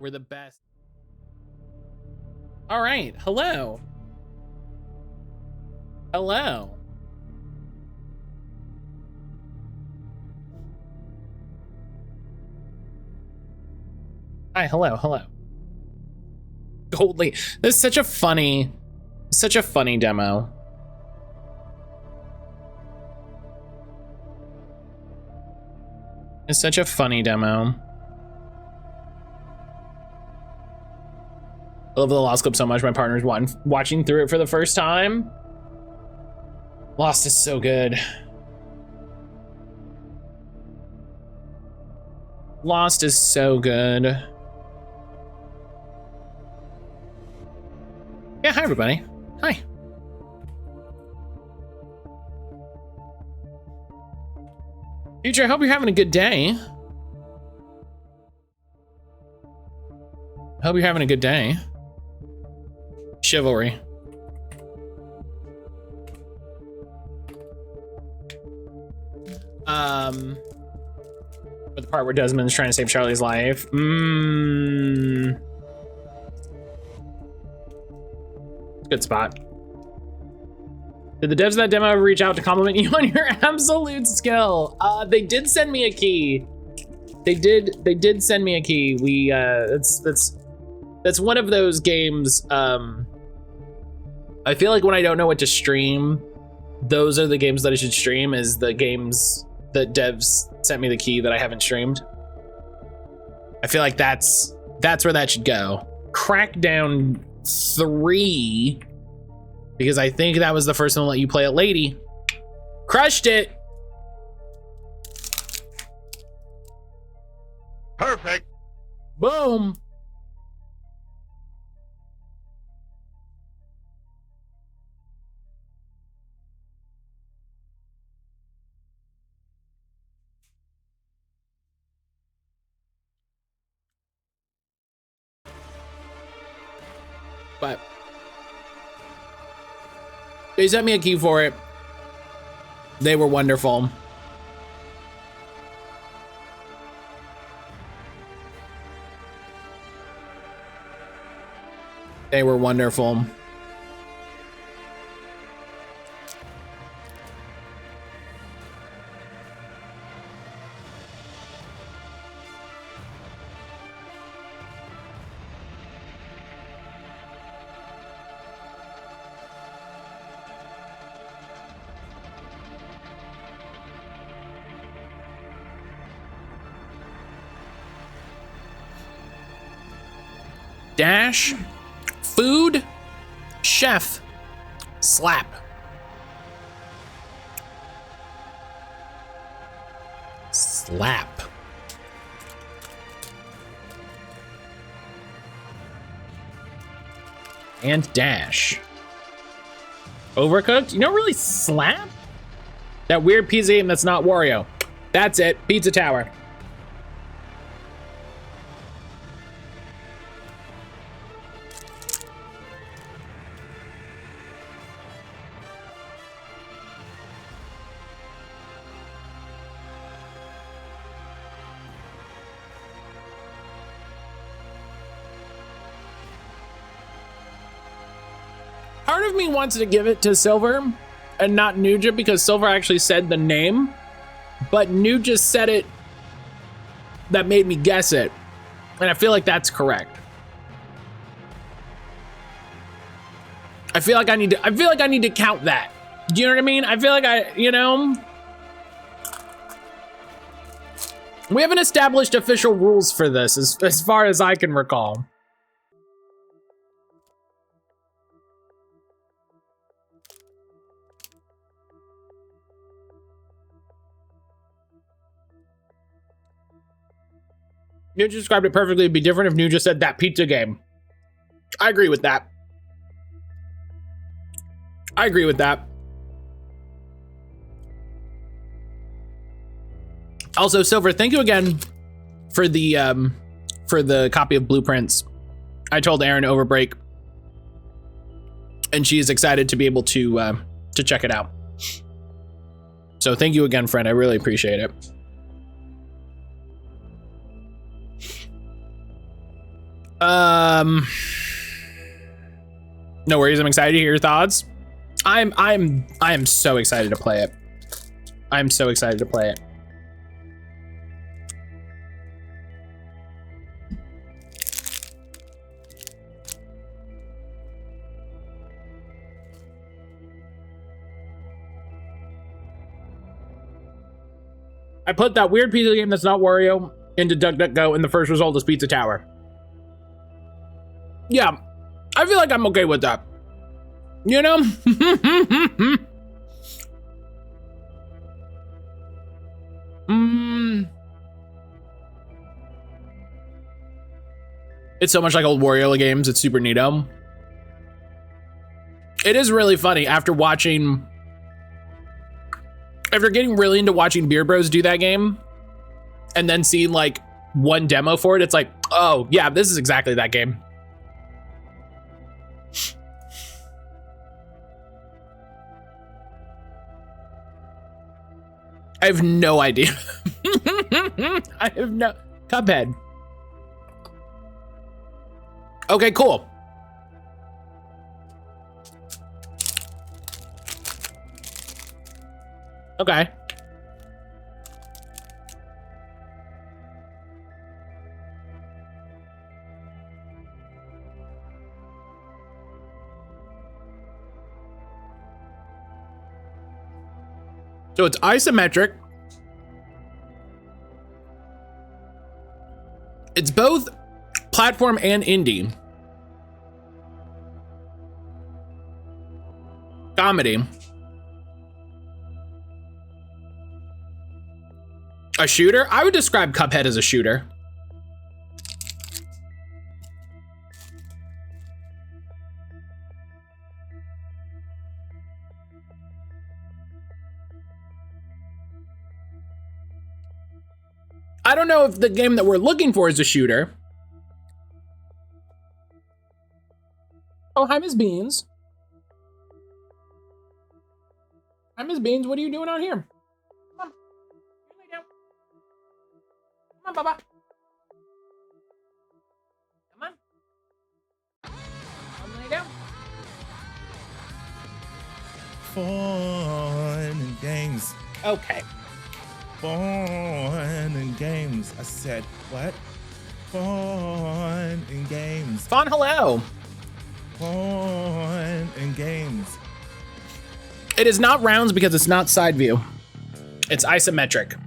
We're the best. All right, hello. Hello. Hi, hello, hello. Goldly, this is such a funny demo. It's such a funny demo. I love the Lost clip so much. My partner's watching through it for the first time. Lost is so good. Lost is so good. Yeah, hi everybody. Hi. Future, I hope you're having a good day. I hope you're having a good day. Chivalry. But the part where Desmond's trying to save Charlie's life. Good spot. Did the devs of that demo ever reach out to compliment you on your absolute skill? They did send me a key. They did send me a key. We that's one of those games. I feel like when I don't know what to stream, those are the games that I should stream, is the games that devs sent me the key that I haven't streamed. I feel like that's where that should go. Crackdown 3, because I think that was the first one to let you play a lady. Crushed it. Perfect. Boom. But they sent me a key for it. They were wonderful. They were wonderful. Dash, food, chef, slap. Slap. And dash. Overcooked? You know, really slap? That weird pizza game that's not Wario. That's it, Pizza Tower. Part of me wants to give it to Silver and not Nuja, because Silver actually said the name, but Nuja said it. That made me guess it, and I feel like that's correct. I feel like I need to count that. Do you know what I mean? I feel like we haven't established official rules for this as far as I can recall. Nuja described it perfectly. It'd be different if Nuja said that pizza game. I agree with that. I agree with that. Also, Silver, thank you again for the copy of Blueprints. I told Erin over break, and she is excited to be able to check it out. So thank you again, friend. I really appreciate it. No worries. I'm excited to hear your thoughts. I am so excited to play it. I'm so excited to play it. I put that weird pizza game that's not Wario into DuckDuckGo, and the first result is Pizza Tower. Yeah, I feel like I'm okay with that. You know? It's so much like old Wario games. It's super neato. It is really funny after getting really into watching Beer Bros do that game and then seeing like one demo for it, it's like, oh yeah, this is exactly that game. I have no idea. I have no... Cuphead. Okay, cool. Okay. So it's isometric. It's both platform and indie. Comedy. A shooter? I would describe Cuphead as a shooter. I don't know if the game that we're looking for is a shooter. Oh, hi, Ms. Beans. Hi, Ms. Beans. What are you doing out here? Come on. Lay down. Come on, Baba. Come on. Come lay down. Fun and games. Okay. Fun and games. I said, what? Fun and games. Fawn, hello. Fun and games. It is not rounds because it's not side view. It's isometric.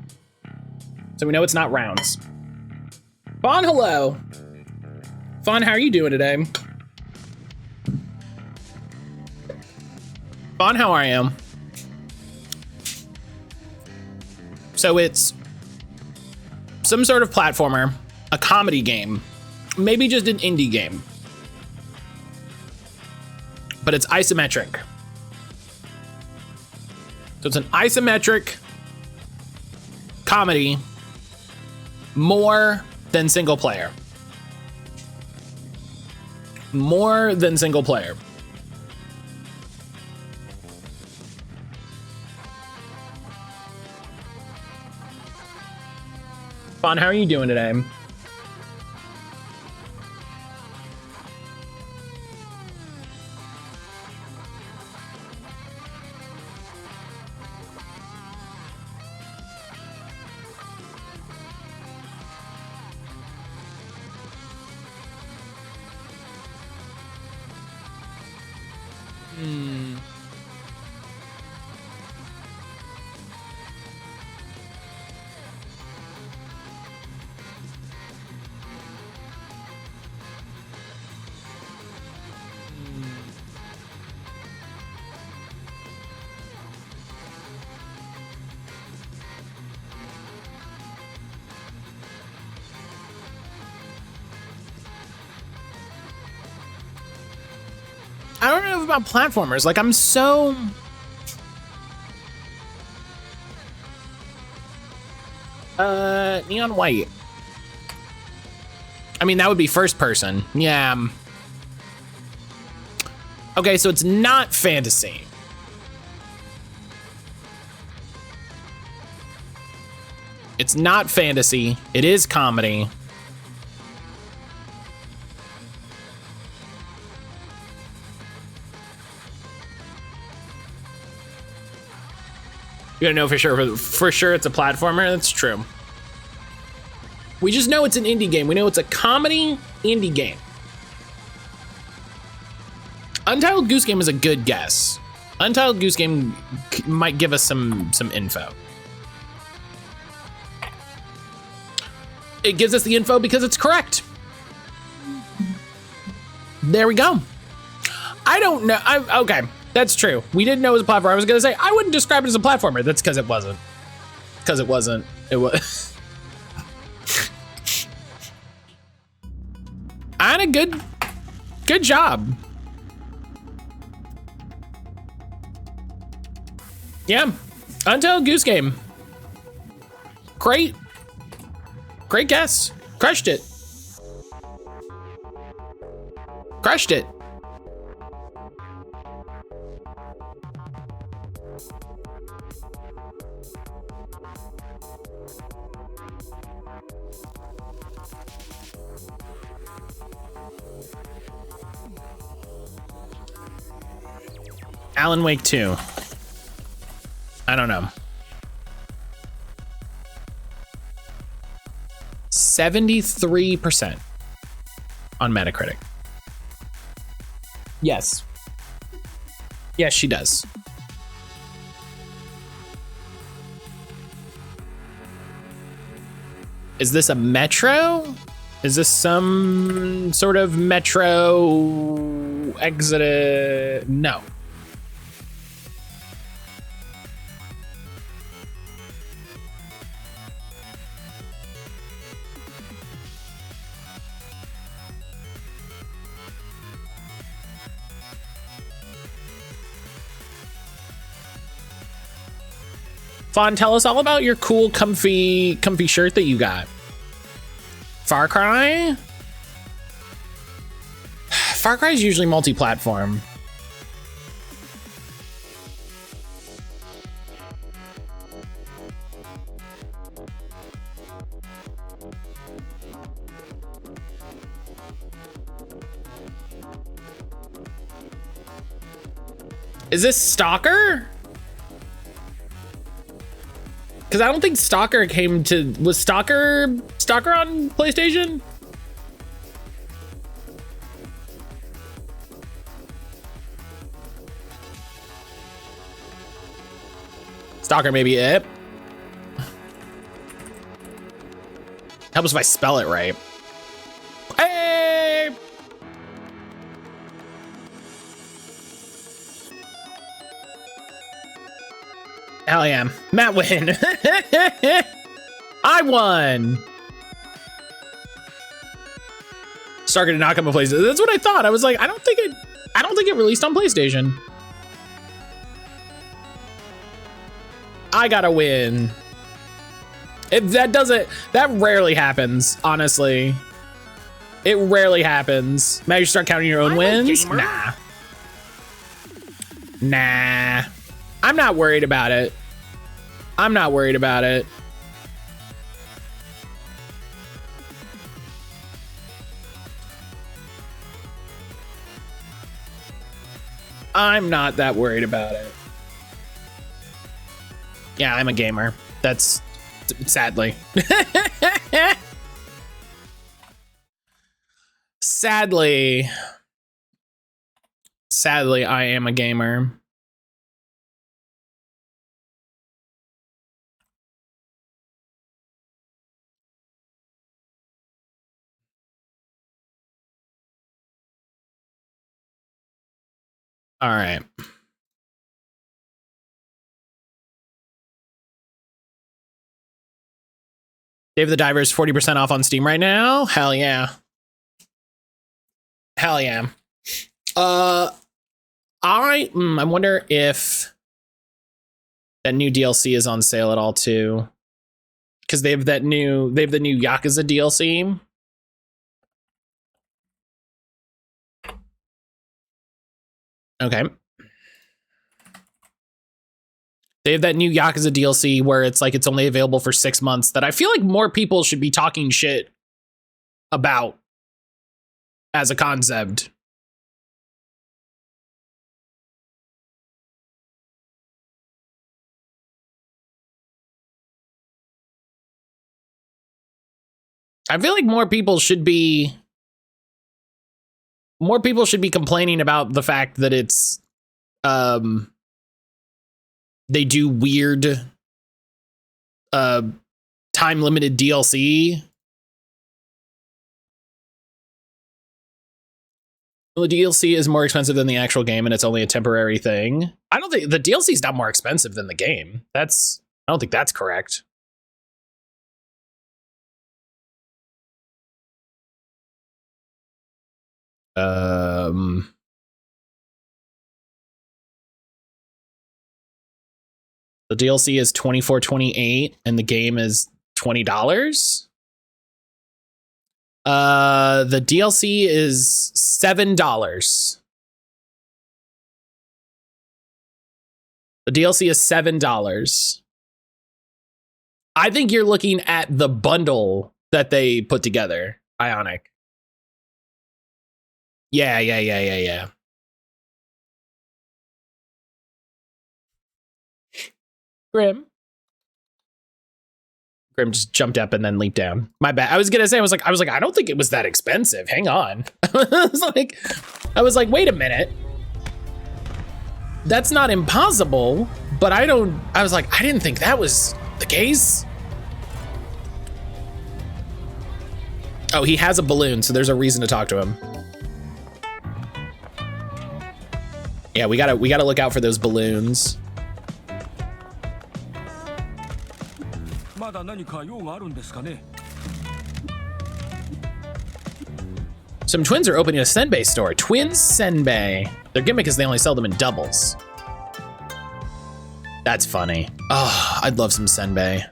So we know it's not rounds. Fawn, hello. Fawn, how are you doing today? Fawn, how are you? So it's some sort of platformer, a comedy game, maybe just an indie game, but it's isometric. So it's an isometric comedy more than single player. More than single player. Fawn, how are you doing today? I don't know about platformers. Like, I'm so... Neon White. I mean, that would be first person. Yeah. Okay, so it's not fantasy. It's not fantasy. It is comedy. You gotta know for sure. For sure, it's a platformer. That's true. We just know it's an indie game. We know it's a comedy indie game. Untitled Goose Game is a good guess. Untitled Goose Game might give us some info. It gives us the info because it's correct. There we go. I don't know. Okay, that's true. We didn't know it was a platformer. I was gonna say, I wouldn't describe it as a platformer. That's because it wasn't. Because it wasn't. It was. And a good job. Yeah, Untitled Goose Game. Great guess. Crushed it. Crushed it. Alan Wake 2. I don't know. 73% on Metacritic. Yes. Yes, she does. Is this a Metro? Is this some sort of Metro Exodus? No. Fawn, tell us all about your cool, comfy shirt that you got. Far Cry? Far Cry is usually multi-platform. Is this Stalker? Because I don't think Stalker came to... Was Stalker on PlayStation? Stalker may be it. Helps if I spell it right. Hey! Hell yeah. Matt win. I won. Stalker did not come to PlayStation. That's what I thought. I was like, I don't think it released on PlayStation. I gotta win. That rarely happens, honestly. It rarely happens. Now you start counting your own wins? Nah. I'm not worried about it. I'm not not that worried about it. Yeah, I'm a gamer. That's sadly. Sadly, I am a gamer. All right. Dave the Diver is 40% off on Steam right now. Hell yeah. Hell yeah. I wonder if that new DLC is on sale at all too. Because they have the new Yakuza DLC. Okay. They have that new Yakuza DLC where it's like it's only available for 6 months that I feel like more people should be talking shit about as a concept. I feel like more people should be complaining about the fact that it's they do weird time limited DLC. The DLC is more expensive than the actual game, and it's only a temporary thing. I don't think the DLC is not more expensive than the game. I don't think that's correct. The DLC is $24.28 and the game is $20. The DLC is $7. The DLC is $7. I think you're looking at the bundle that they put together, Ionic. Yeah. Grim just jumped up and then leaped down. My bad. I was gonna say, I was like, I don't think it was that expensive. Hang on. I was like, wait a minute. That's not impossible, but I was like, I didn't think that was the case. Oh, he has a balloon, so there's a reason to talk to him. Yeah, we gotta look out for those balloons. Some twins are opening a senbei store. Twins senbei. Their gimmick is they only sell them in doubles. That's funny. Oh, I'd love some senbei.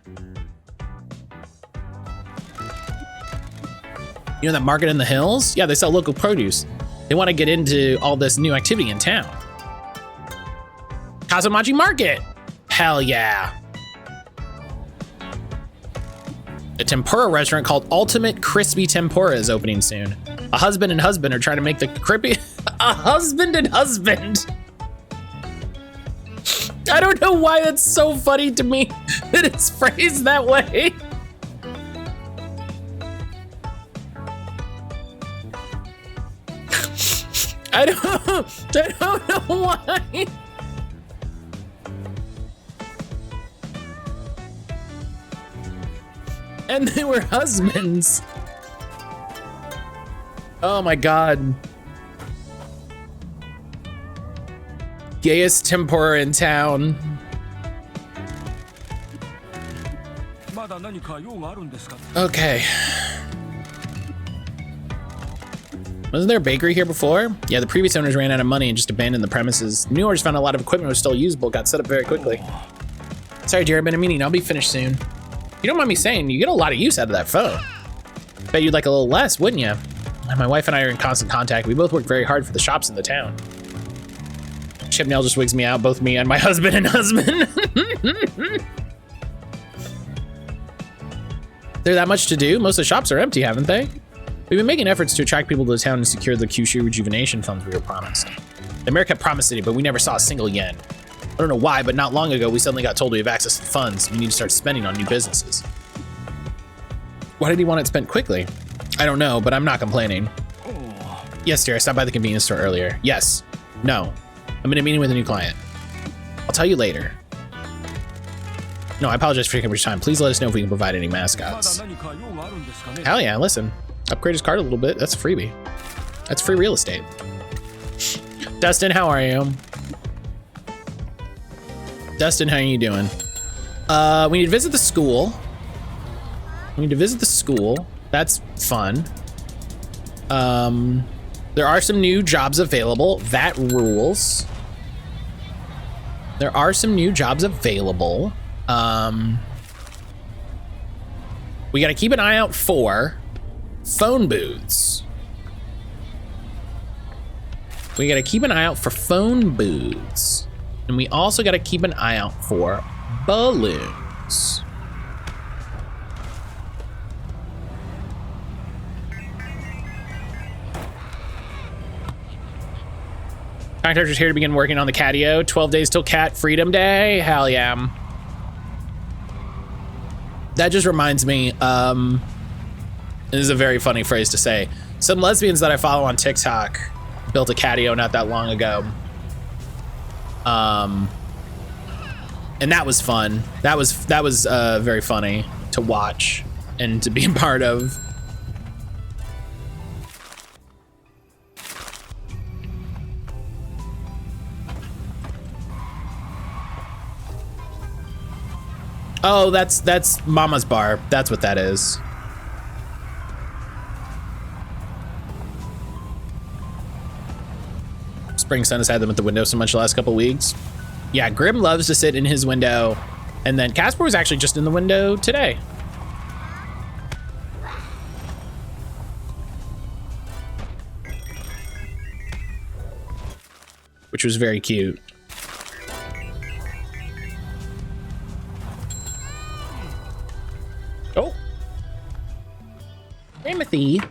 You know that market in the hills? Yeah, they sell local produce. They want to get into all this new activity in town. Kazamachi Market. Hell yeah. A tempura restaurant called Ultimate Crispy Tempura is opening soon. A husband and husband are trying to make the crispy. A husband and husband. I don't know why that's so funny to me that it's phrased that way. I don't know why. And they were husbands. Oh my God. Gayest tempura in town. Okay. Wasn't there a bakery here before? Yeah, the previous owners ran out of money and just abandoned the premises. New owners found a lot of equipment was still usable, got set up very quickly. Sorry, dear, I've been in a meeting. I'll be finished soon. You don't mind me saying, you get a lot of use out of that phone. Bet you'd like a little less, wouldn't you? My wife and I are in constant contact. We both work very hard for the shops in the town. Chipnail just wigs me out, both me and my husband and husband. There's that much to do. Most of the shops are empty, haven't they? We've been making efforts to attract people to the town and secure the Kyushu rejuvenation funds we were promised. The mayor kept promising it, but we never saw a single yen. I don't know why, but not long ago, we suddenly got told we have access to funds. We need to start spending on new businesses. Why did he want it spent quickly? I don't know, but I'm not complaining. Yes, dear, I stopped by the convenience store earlier. Yes. No. I'm in a meeting with a new client. I'll tell you later. No, I apologize for taking up your time. Please let us know if we can provide any mascots. Hell yeah, listen. Upgrade his card a little bit. That's a freebie. That's free real estate. Dustin, how are you? Dustin, how are you doing? We need to visit the school. That's fun. There are some new jobs available. That rules. There are some new jobs available. We got to keep an eye out for phone booths. We got to keep an eye out for phone booths. And we also got to keep an eye out for balloons. Contractor's here to begin working on the catio. 12 days till Cat Freedom Day. Hell yeah. That just reminds me, This is a very funny phrase to say. Some lesbians that I follow on TikTok built a catio not that long ago. And that was fun. That was very funny to watch and to be a part of. Oh, that's Mama's bar. That's what that is. Spring Sun has had them at the window so much the last couple weeks. Yeah, Grim loves to sit in his window, and then Casper was actually just in the window today. Which was very cute. Oh. Timothy.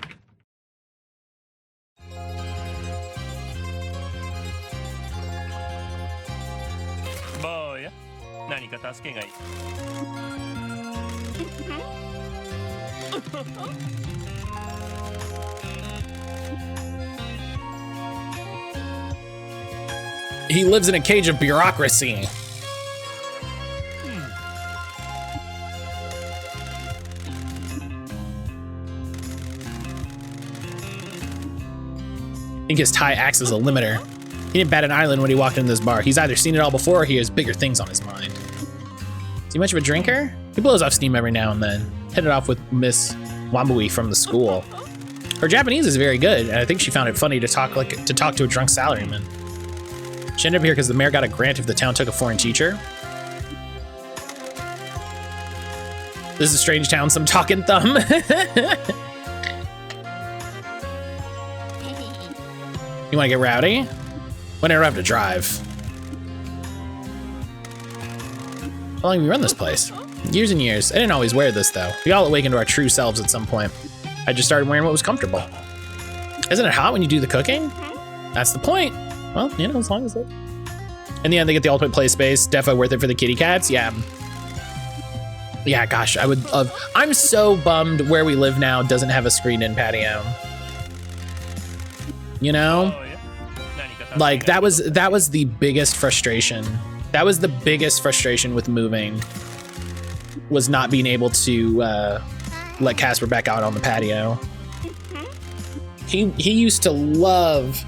He lives in a cage of bureaucracy. I think his tie acts as a limiter. He didn't bat an eyelid when he walked into this bar. He's either seen it all before or he has bigger things on his mind. Is he much of a drinker? He blows off steam every now and then. Hit it off with Miss Wambui from the school. Her Japanese is very good, and I think she found it funny to talk to a drunk salaryman. She ended up here because the mayor got a grant if the town took a foreign teacher. This is a strange town, some talking thumb. You want to get rowdy? When I don't have to drive. How long have you run this place? Years and years. I didn't always wear this though. We all awakened to our true selves at some point. I just started wearing what was comfortable. Isn't it hot when you do the cooking? That's the point. Well, you know, as long as it. In the end, they get the ultimate play space. Defo worth it for the kitty cats. Yeah. Yeah, gosh, I would love. I'm so bummed where we live now doesn't have a screened-in patio. You know, like that was the biggest frustration. That was the biggest frustration with moving. Was not being able to let Casper back out on the patio. He used to love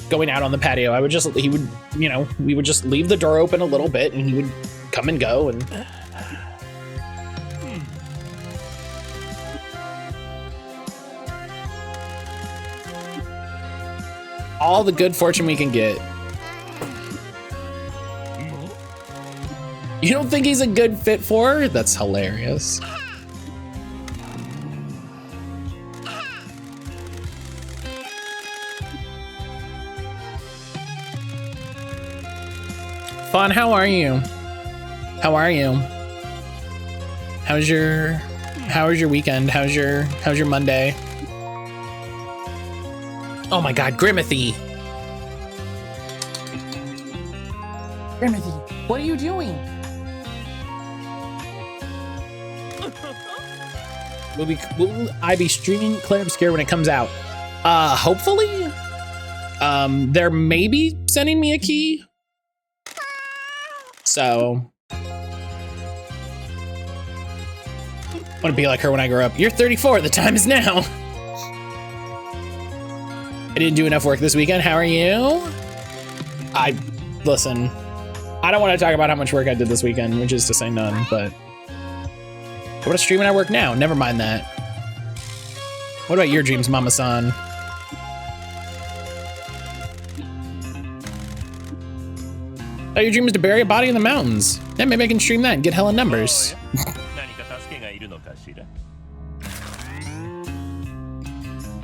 going out on the patio. We would just leave the door open a little bit and he would come and go and. All the good fortune we can get. You don't think he's a good fit for her? That's hilarious. Fawn, how are you? How are you? How's your weekend? How's your Monday? Oh my God, Grimothy. Grimothy, what are you doing? Will I be streaming Claire Obscure when it comes out? Hopefully. They're maybe sending me a key. So. I want to be like her when I grow up. You're 34, the time is now. I didn't do enough work this weekend. How are you? Listen, I don't want to talk about how much work I did this weekend, which is to say none, but I want to stream and I work now. Never mind that. What about your dreams, Mama-san? Oh, your dream is to bury a body in the mountains. Yeah, maybe I can stream that and get hella numbers.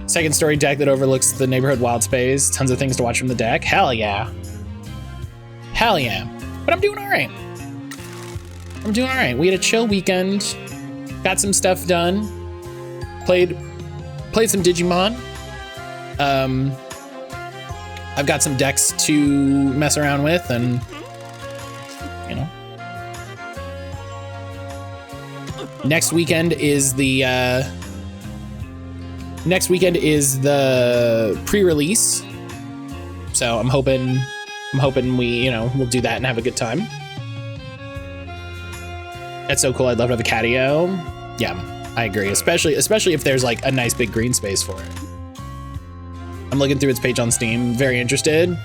Second story deck that overlooks the neighborhood wild space. Tons of things to watch from the deck. Hell yeah. Hell yeah. But I'm doing all right. I'm doing all right. We had a chill weekend. Got some stuff done. Played some Digimon. I've got some decks to mess around with and, you know. Next weekend is the Next weekend is the pre-release, so I'm hoping we, we'll do that and have a good time. That's so cool. I'd love to have a catio. Yeah, I agree. Especially if there's like a nice big green space for it. I'm looking through its page on Steam. Very interested.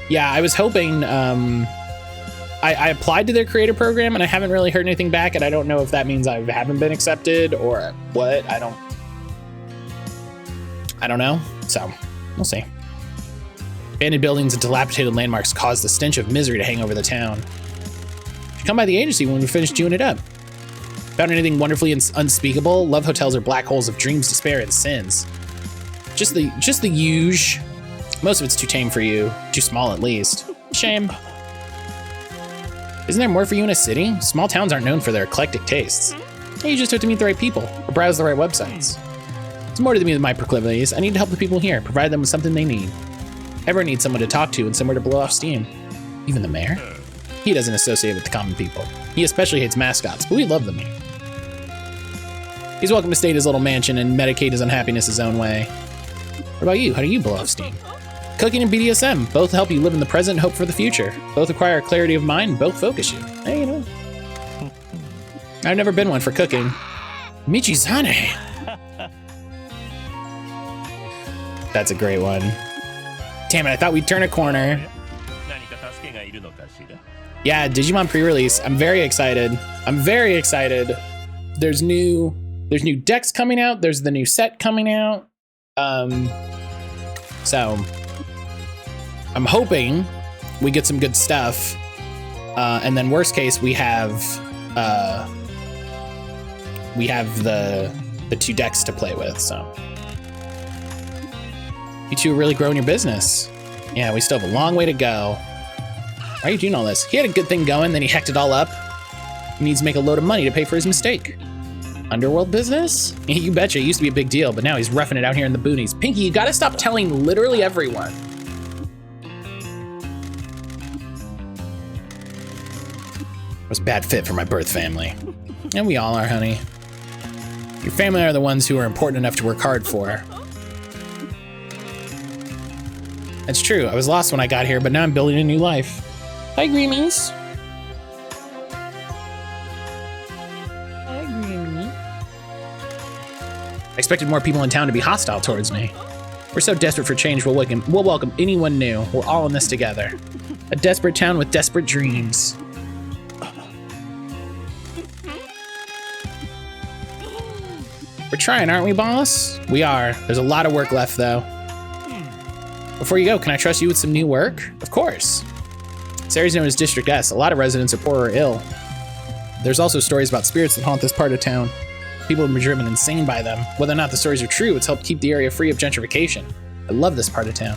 Yeah, I was hoping. I applied to their creator program and I haven't really heard anything back, and I don't know if that means I haven't been accepted or what. I don't know. So we'll see. Abandoned buildings and dilapidated landmarks cause the stench of misery to hang over the town. Come by the agency when we finish doing it up. Found anything wonderfully unspeakable? Love hotels are black holes of dreams, despair, and sins. Just the usual. Most of it's too tame for you. Too small, at least. Shame. Isn't there more for you in a city? Small towns aren't known for their eclectic tastes. Hey, you just have to meet the right people or browse the right websites. There's more to me than my proclivities. I need to help the people here, provide them with something they need. Everyone needs someone to talk to and somewhere to blow off steam. Even the mayor? He doesn't associate with the common people. He especially hates mascots, but we love them here. He's welcome to stay in his little mansion and medicate his unhappiness his own way. What about you? How do you blow off steam? Cooking and BDSM, both help you live in the present and hope for the future. Both require clarity of mind, both focus you. Hey, I've never been one for cooking. Michizane. That's a great one. Damn it, I thought we'd turn a corner. Yeah, Digimon pre-release. I'm very excited. There's new decks coming out. There's the new set coming out. So I'm hoping we get some good stuff. And then worst case, we have the two decks to play with. So you two are really growing your business. Yeah, we still have a long way to go. Why are you doing all this? He had a good thing going, then he hacked it all up. He needs to make a load of money to pay for his mistake. Underworld business? You betcha, it used to be a big deal, but now he's roughing it out here in the boonies. Pinky, you gotta stop telling literally everyone. I was a bad fit for my birth family. And we all are, honey. Your family are the ones who are important enough to work hard for. That's true, I was lost when I got here, but now I'm building a new life. Hi, Greemies. I expected more people in town to be hostile towards me. We're so desperate for change, we'll welcome anyone new. We're all in this together. A desperate town with desperate dreams. We're trying, aren't we, boss? We are. There's a lot of work left, though. Before you go, can I trust you with some new work? Of course. This area is known as District S. A lot of residents are poor or ill. There's also stories about spirits that haunt this part of town. People have been driven insane by them. Whether or not the stories are true, it's helped keep the area free of gentrification. I love this part of town.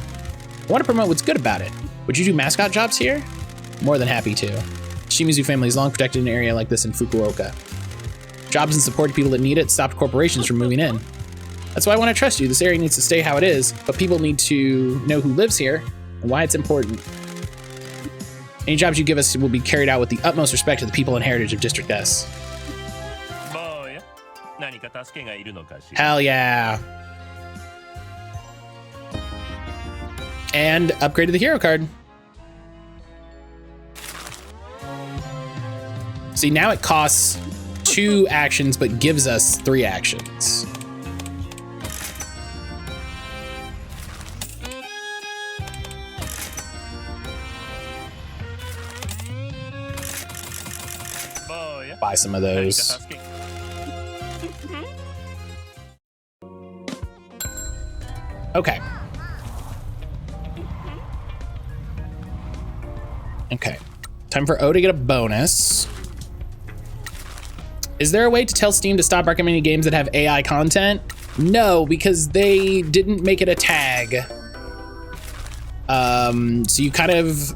I want to promote what's good about it. Would you do mascot jobs here? More than happy to. Shimizu family has long protected an area like this in Fukuoka. Jobs and support to people that need it stopped corporations from moving in. That's why I want to trust you. This area needs to stay how it is, but people need to know who lives here and why it's important. Any jobs you give us will be carried out with the utmost respect to the people and heritage of District S. Hell yeah. And upgraded the hero card. See, now it costs 2 actions, but gives us 3 actions. Buy some of those. Okay. Okay. Time for O to get a bonus. Is there a way to tell Steam to stop recommending games that have AI content? No, because they didn't make it a tag. So you kind of,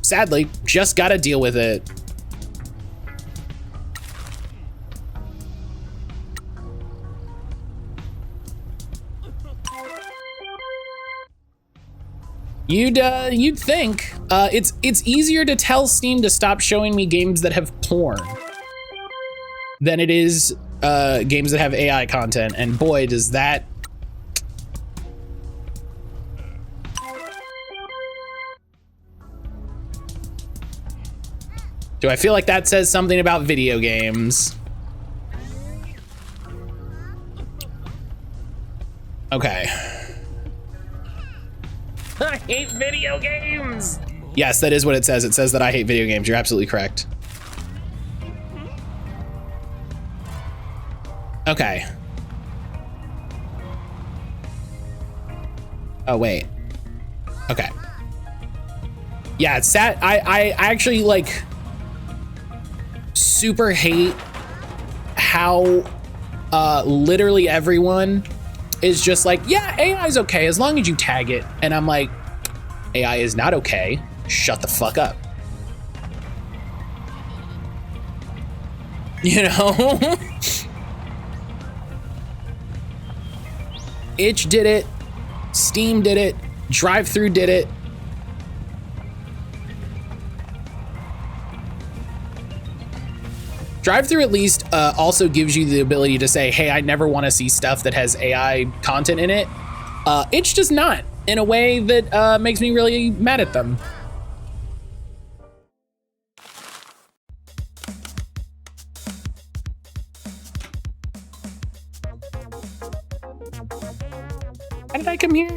sadly, just gotta deal with it. You'd think it's easier to tell Steam to stop showing me games that have porn than it is games that have AI content, and boy, does that. Do I feel like that says something about video games? Okay. I hate video games. Yes, that is what it says. It says that I hate video games. You're absolutely correct. Okay. Oh, wait. Okay. Yeah, it's sad. I actually like super hate how literally everyone is just like, yeah, AI is okay as long as you tag it. And I'm like, AI is not okay. Shut the fuck up. You know? Itch did it. Steam did it. Drive-thru did it. Drive-thru at least also gives you the ability to say, hey, I never want to see stuff that has AI content in it. Itch does not, in a way that makes me really mad at them. How did I come here?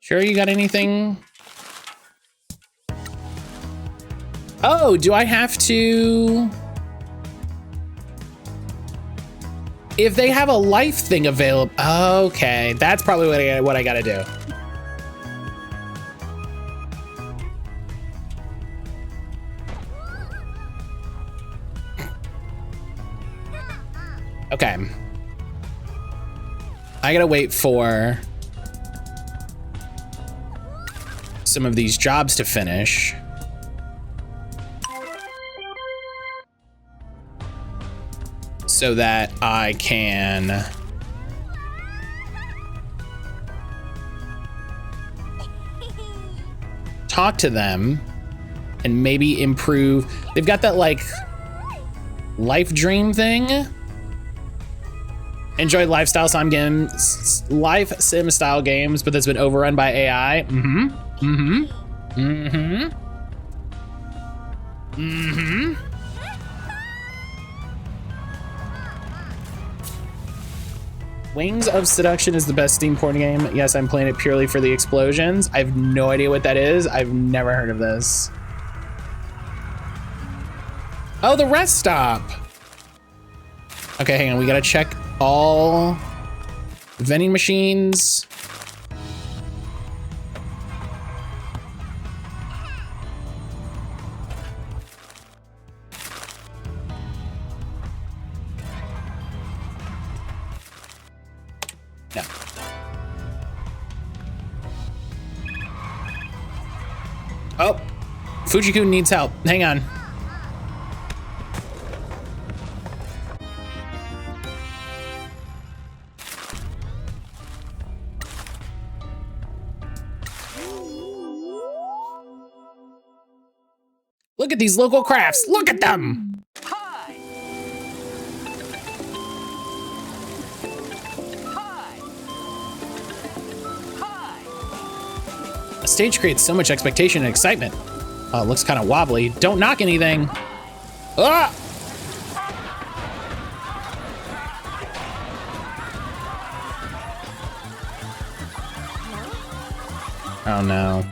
Sure, you got anything? Oh, do I have to? If they have a life thing available, okay, that's probably what I gotta do. Okay. I gotta wait for some of these jobs to finish. So that I can talk to them and maybe improve. They've got that like life dream thing. Enjoy lifestyle sim games, life sim style games, but that's been overrun by AI. Wings of Seduction is the best Steam porn game. Yes, I'm playing it purely for the explosions. I have no idea what that is. I've never heard of this. Oh, the rest stop. Okay, hang on. We gotta check all vending machines. No. Oh, Fujikun needs help. Hang on. Look at these local crafts. Look at them. Hi. Hi. Hi. A stage creates so much expectation and excitement. Oh, it looks kind of wobbly. Don't knock anything. Ah! Oh no.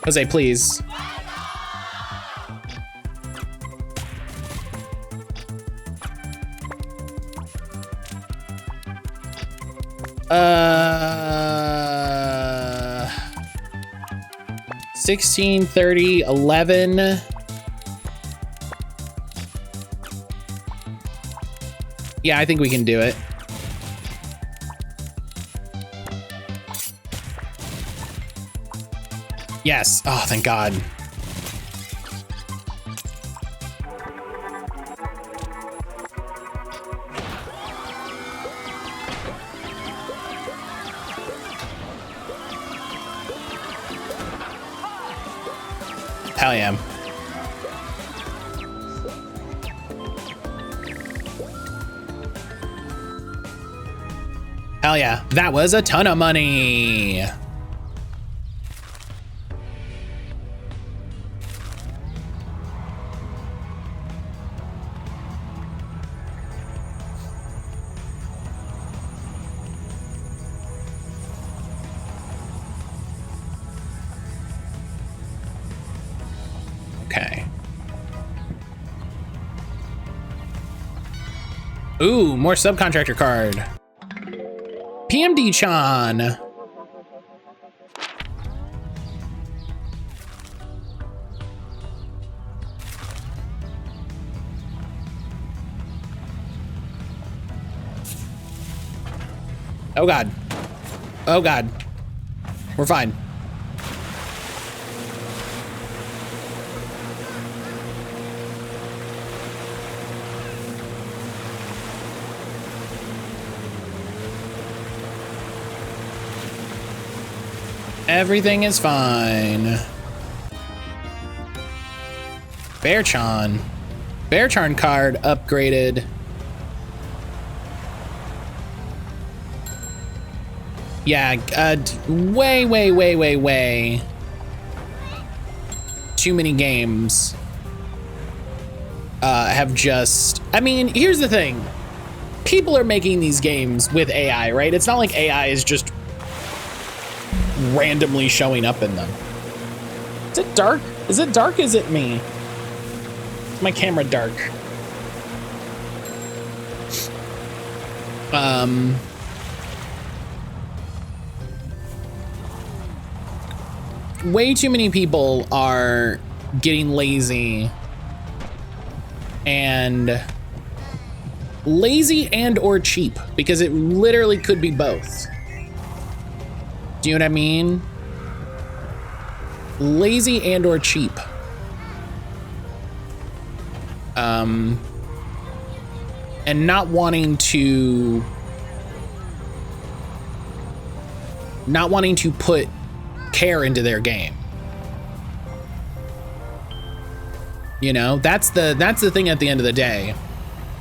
Jose, please. Uh, 16, 30, 11. Yeah, I think we can do it. Yes. Oh, thank God. Hell yeah. Hell yeah. That was a ton of money. Okay. Ooh, more subcontractor card. PMD-chan. Oh God. Oh God. We're fine. Everything is fine. Bearchan. Bearchan card upgraded. Yeah, way too many games have just, I mean, here's the thing. People are making these games with AI, right? It's not like AI is just randomly showing up in them. Is it dark? Is it dark? Is it me? Is my camera dark? Way too many people are getting lazy and or cheap, because it literally could be both. Do you know what I mean? Lazy and or cheap. And not wanting to put care into their game. You know, that's the thing at the end of the day,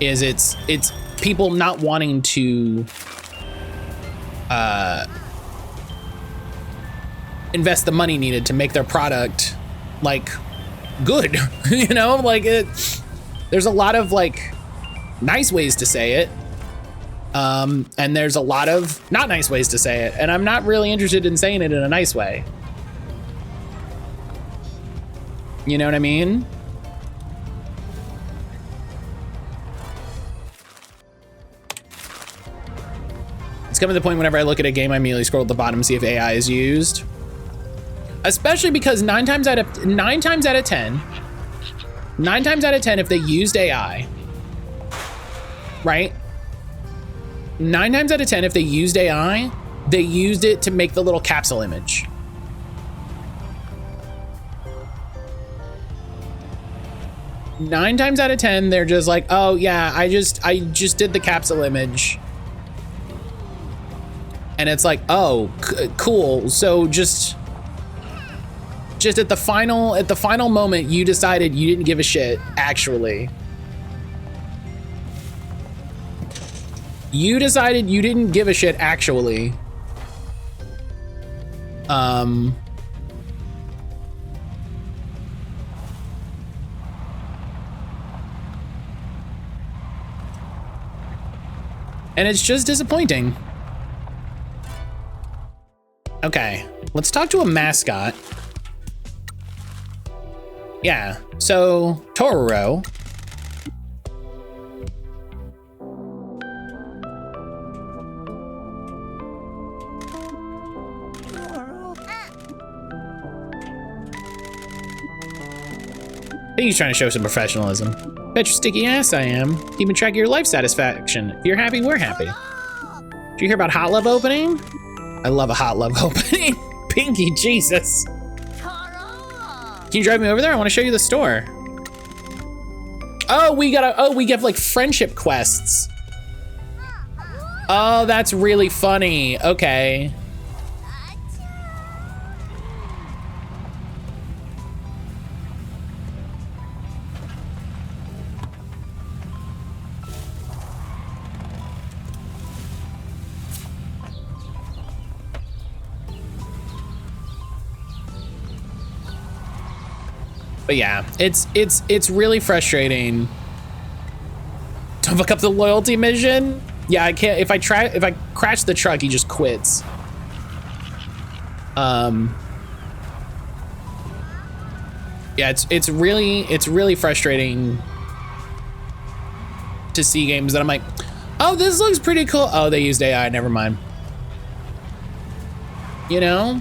is it's people not wanting to invest the money needed to make their product like good. You know, like there's a lot of like nice ways to say it, and there's a lot of not nice ways to say it, and I'm not really interested in saying it in a nice way. You know what I mean? It's coming to the point whenever I look at a game, I immediately scroll to the bottom and see if AI is used. Especially because 9 times out of 10, if they used AI, right? 9 times out of 10, if they used AI, they used it to make the little capsule image. Nine times out of 10, they're just like, oh yeah, I just did the capsule image. And it's like, oh, cool. So just at the final moment, you decided you didn't give a shit, actually. You decided you didn't give a shit, actually. And it's just disappointing. Okay, let's talk to a mascot. Yeah, so Tororo. I think he's trying to show some professionalism. Bet your sticky ass I am. Keeping track of your life satisfaction. If you're happy, we're happy. Did you hear about Hot Love opening? I love a Hot Love opening. Pinky, Jesus. Can you drive me over there? I want to show you the store. Oh, we get like friendship quests. Oh, that's really funny. Okay. But yeah, it's really frustrating. Don't fuck up the loyalty mission. Yeah, I can't. If I crash the truck, he just quits. Yeah, it's really frustrating to see games that I'm like, oh, this looks pretty cool. Oh, they used AI. Never mind. You know.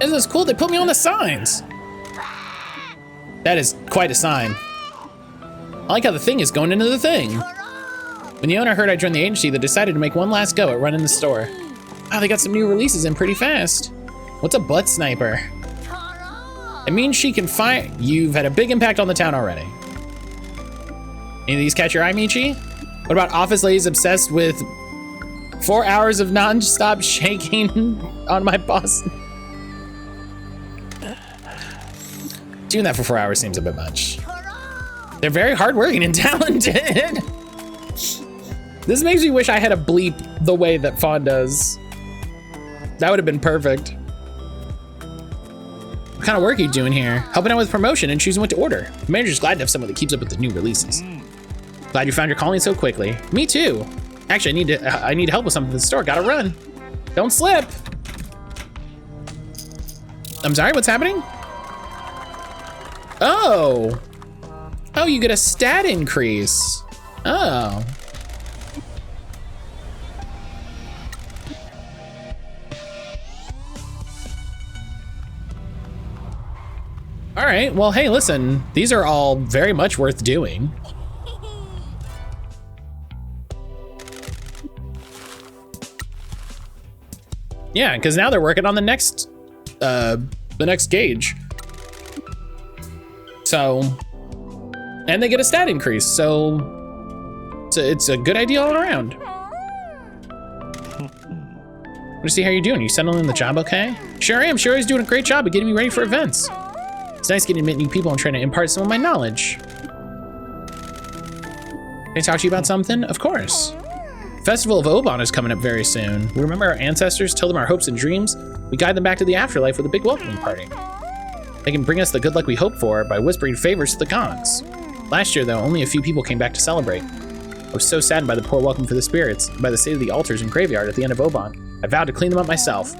Isn't this cool? They put me on the signs. That is quite a sign. I like how the thing is going into the thing. When the owner heard I joined the agency, they decided to make one last go at running the store. Wow, they got some new releases in pretty fast. What's a butt sniper? It means she can fire. You've had a big impact on the town already. Any of these catch your eye, Michi? What about office ladies obsessed with 4 hours of non-stop shaking on my boss? Doing that for 4 hours seems a bit much. They're very hardworking and talented. This makes me wish I had a bleep the way that Fawn does. That would have been perfect. What kind of work are you doing here? Helping out with promotion and choosing what to order. The manager's glad to have someone that keeps up with the new releases. Glad you found your calling so quickly. Me too. Actually, I need help with something at the store. Gotta run. Don't slip. I'm sorry, what's happening? Oh. Oh, you get a stat increase. Oh. All right, well, hey, listen, these are all very much worth doing. Yeah, because now they're working on the next gauge. So, and they get a stat increase, so it's a good idea all around. Want to see how you're doing? You settling in the job okay? Sure am. Sure is doing a great job of getting me ready for events. It's nice getting to meet new people and trying to impart some of my knowledge. Can I talk to you about something? Of course. Festival of Oban is coming up very soon. We remember our ancestors, tell them our hopes and dreams. We guide them back to the afterlife with a big welcoming party. They can bring us the good luck we hope for by whispering favors to the gods. Last year, though, only a few people came back to celebrate. I was so saddened by the poor welcome for the spirits, and by the state of the altars and graveyard at the end of Oban. I vowed to clean them up myself.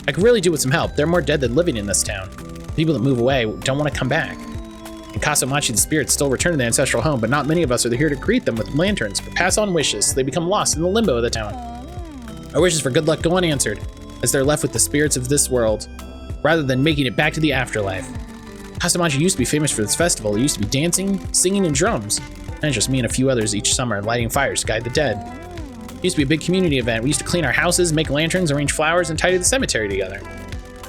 I could really do with some help. There are more dead than living in this town. People that move away don't want to come back. In Kasamachi, the spirits still return to their ancestral home, but not many of us are here to greet them with lanterns, but pass on wishes so they become lost in the limbo of the town. Our wishes for good luck go unanswered, as they're left with the spirits of this world, rather than making it back to the afterlife. Kasamachi used to be famous for this festival. It used to be dancing, singing, and drums. And just me and a few others each summer lighting fires to guide the dead. It used to be a big community event. We used to clean our houses, make lanterns, arrange flowers, and tidy the cemetery together.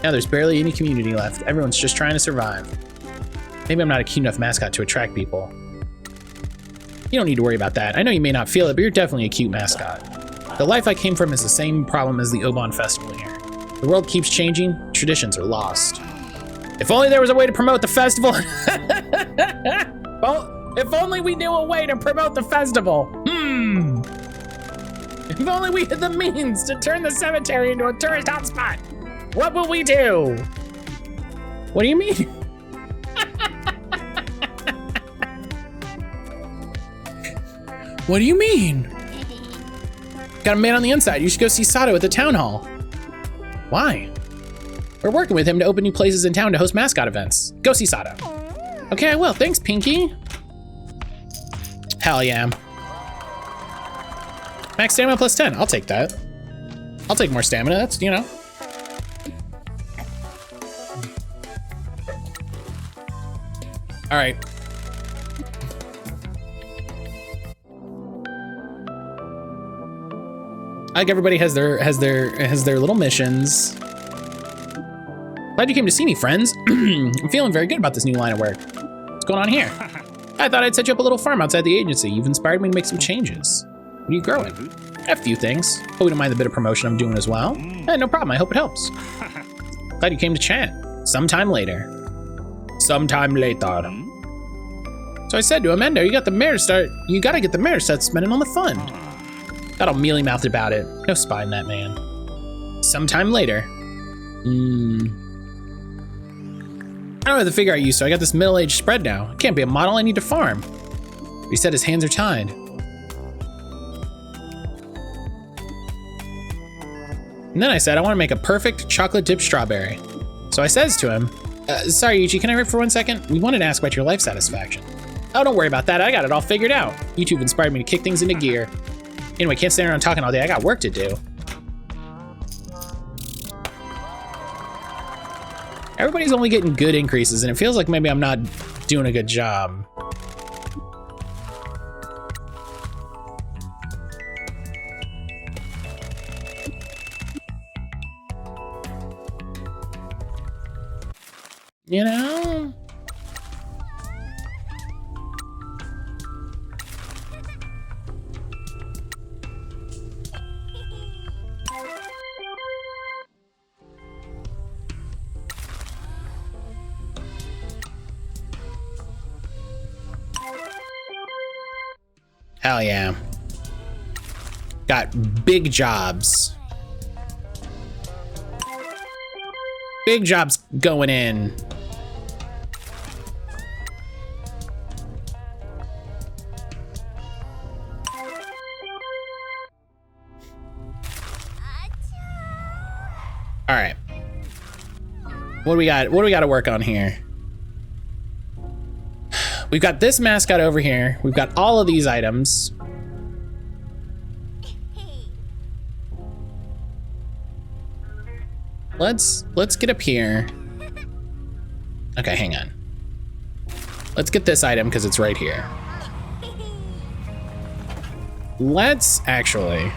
Now there's barely any community left. Everyone's just trying to survive. Maybe I'm not a cute enough mascot to attract people. You don't need to worry about that. I know you may not feel it, but you're definitely a cute mascot. The life I came from is the same problem as the Oban festival here. The world keeps changing, traditions are lost. If only there was a way to promote the festival. Well, if only we knew a way to promote the festival. If only we had the means to turn the cemetery into a tourist hotspot. What will we do? What do you mean? What do you mean? Got a man on the inside. You should go see Sato at the town hall. Why? We're working with him to open new places in town to host mascot events. Go see Sato. Okay, I will. Thanks, Pinky. Hell yeah. Max stamina plus 10. I'll take that. I'll take more stamina. That's, you know. All right. Like everybody has their little missions. Glad you came to see me, friends. I'm feeling very good about this new line of work. What's going on here? I thought I'd set you up a little farm outside the agency. You've inspired me to make some changes. What are you growing? A few things. Hope you don't mind the bit of promotion I'm doing as well. No problem. I hope it helps. Glad you came to chat. Sometime later. Sometime later. So I said to him, Endo, you gotta get the mayor to start spending on the fund. Got all mealy mouthed about it. No spine, that man. Sometime later. I don't have the figure I used, so I got this middle-aged spread now. I can't be a model, I need to farm. He said his hands are tied. And then I said, I want to make a perfect chocolate dipped strawberry. So I says to him, sorry, Yuchi, can I rip for 1 second? We wanted to ask about your life satisfaction. Oh, don't worry about that. I got it all figured out. YouTube inspired me to kick things into gear. Anyway, can't stand around talking all day. I got work to do. Everybody's only getting good increases, and it feels like maybe I'm not doing a good job. You know? Hell yeah. Got big jobs. Big jobs going in. All right. What do we got? What do we got to work on here? We've got this mascot over here. We've got all of these items. Let's get up here. Okay, hang on. Let's get this item because it's right here. Let's actually.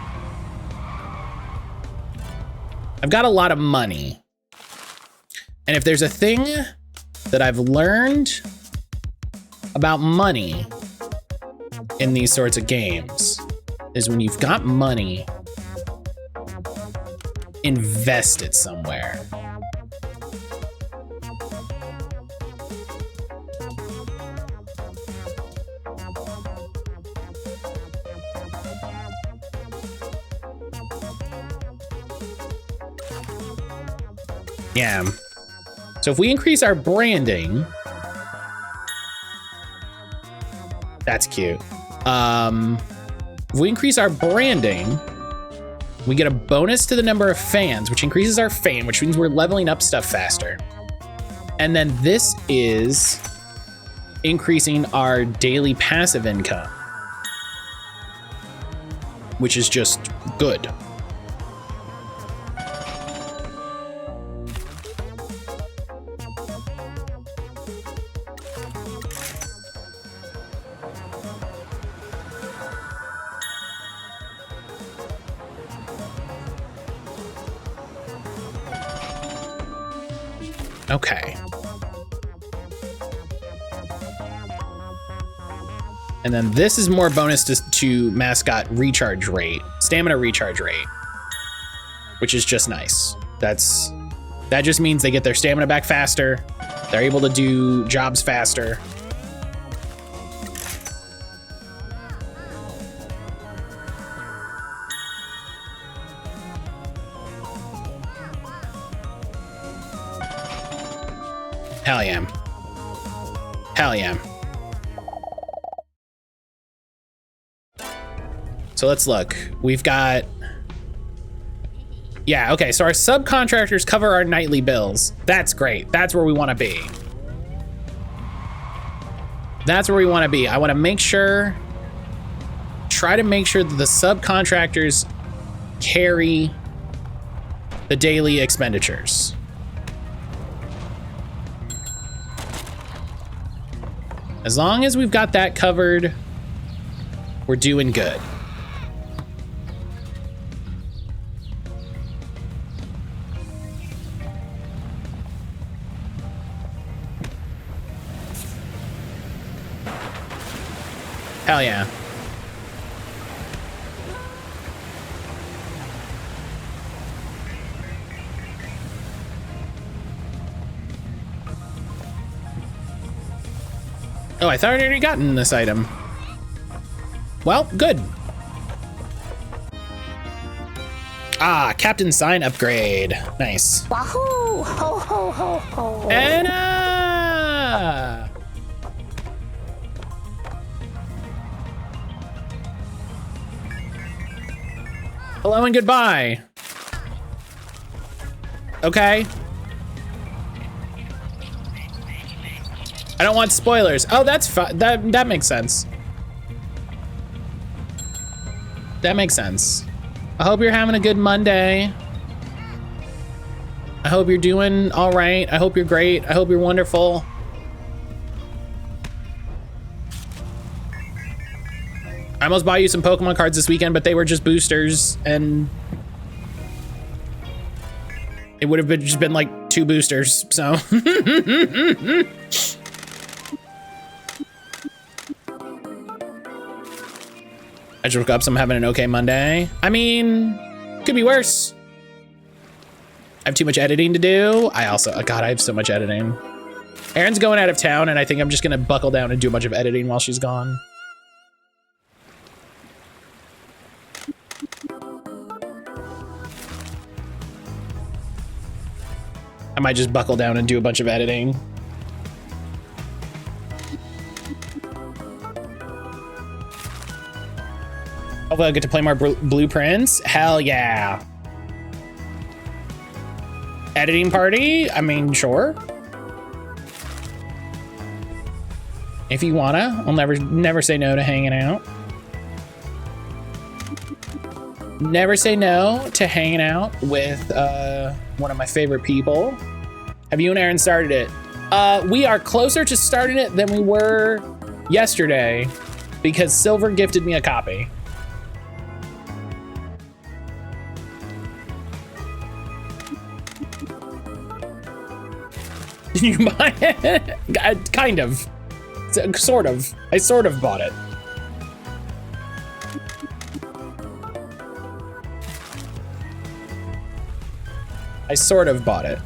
I've got a lot of money. And if there's a thing that I've learned about money in these sorts of games, is when you've got money, invest it somewhere. Yeah. So if we increase our branding, that's cute. If we increase our branding, we get a bonus to the number of fans, which increases our fame, which means we're leveling up stuff faster. And then this is increasing our daily passive income, which is just good. Okay. And then this is more bonus to mascot recharge rate, stamina recharge rate, which is just nice. That just means they get their stamina back faster. They're able to do jobs faster. Hell yeah. Hell yeah. So let's look. We've got... Yeah, okay, so our subcontractors cover our nightly bills. That's great. That's where we want to be. That's where we want to be. I want to make sure... Try to make sure that the subcontractors carry the daily expenditures. As long as we've got that covered, we're doing good. Hell yeah. Oh, I thought I'd already gotten this item. Well, good. Ah, Captain Sign upgrade. Nice. Wahoo! Ho ho ho ho! Anna! Hello and goodbye. Okay. I don't want spoilers. Oh, that's fine. That makes sense. That makes sense. I hope you're having a good Monday. I hope you're doing all right. I hope you're great. I hope you're wonderful. I almost bought you some Pokemon cards this weekend, but they were just boosters, and it would have just been like 2 boosters, so. I just woke up, so I'm having an okay Monday. I mean, could be worse. I have too much editing to do. I also, oh God, I have so much editing. Erin's going out of town, and I think I'm just gonna buckle down and do a bunch of editing while she's gone. I might just buckle down and do a bunch of editing. Hopefully I'll get to play more blueprints. Hell yeah. Editing party? I mean, sure. If you wanna, I'll never say no to hanging out. Never say no to hanging out with one of my favorite people. Have you and Erin started it? We are closer to starting it than we were yesterday because Silver gifted me a copy. Did you buy it? Kind of. Sort of. I sort of bought it. I sort of bought it.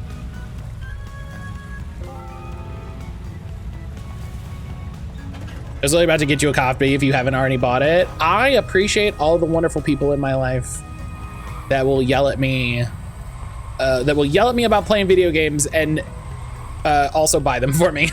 I was really about to get you a copy if you haven't already bought it. I appreciate all the wonderful people in my life that will yell at me, about playing video games and also buy them for me.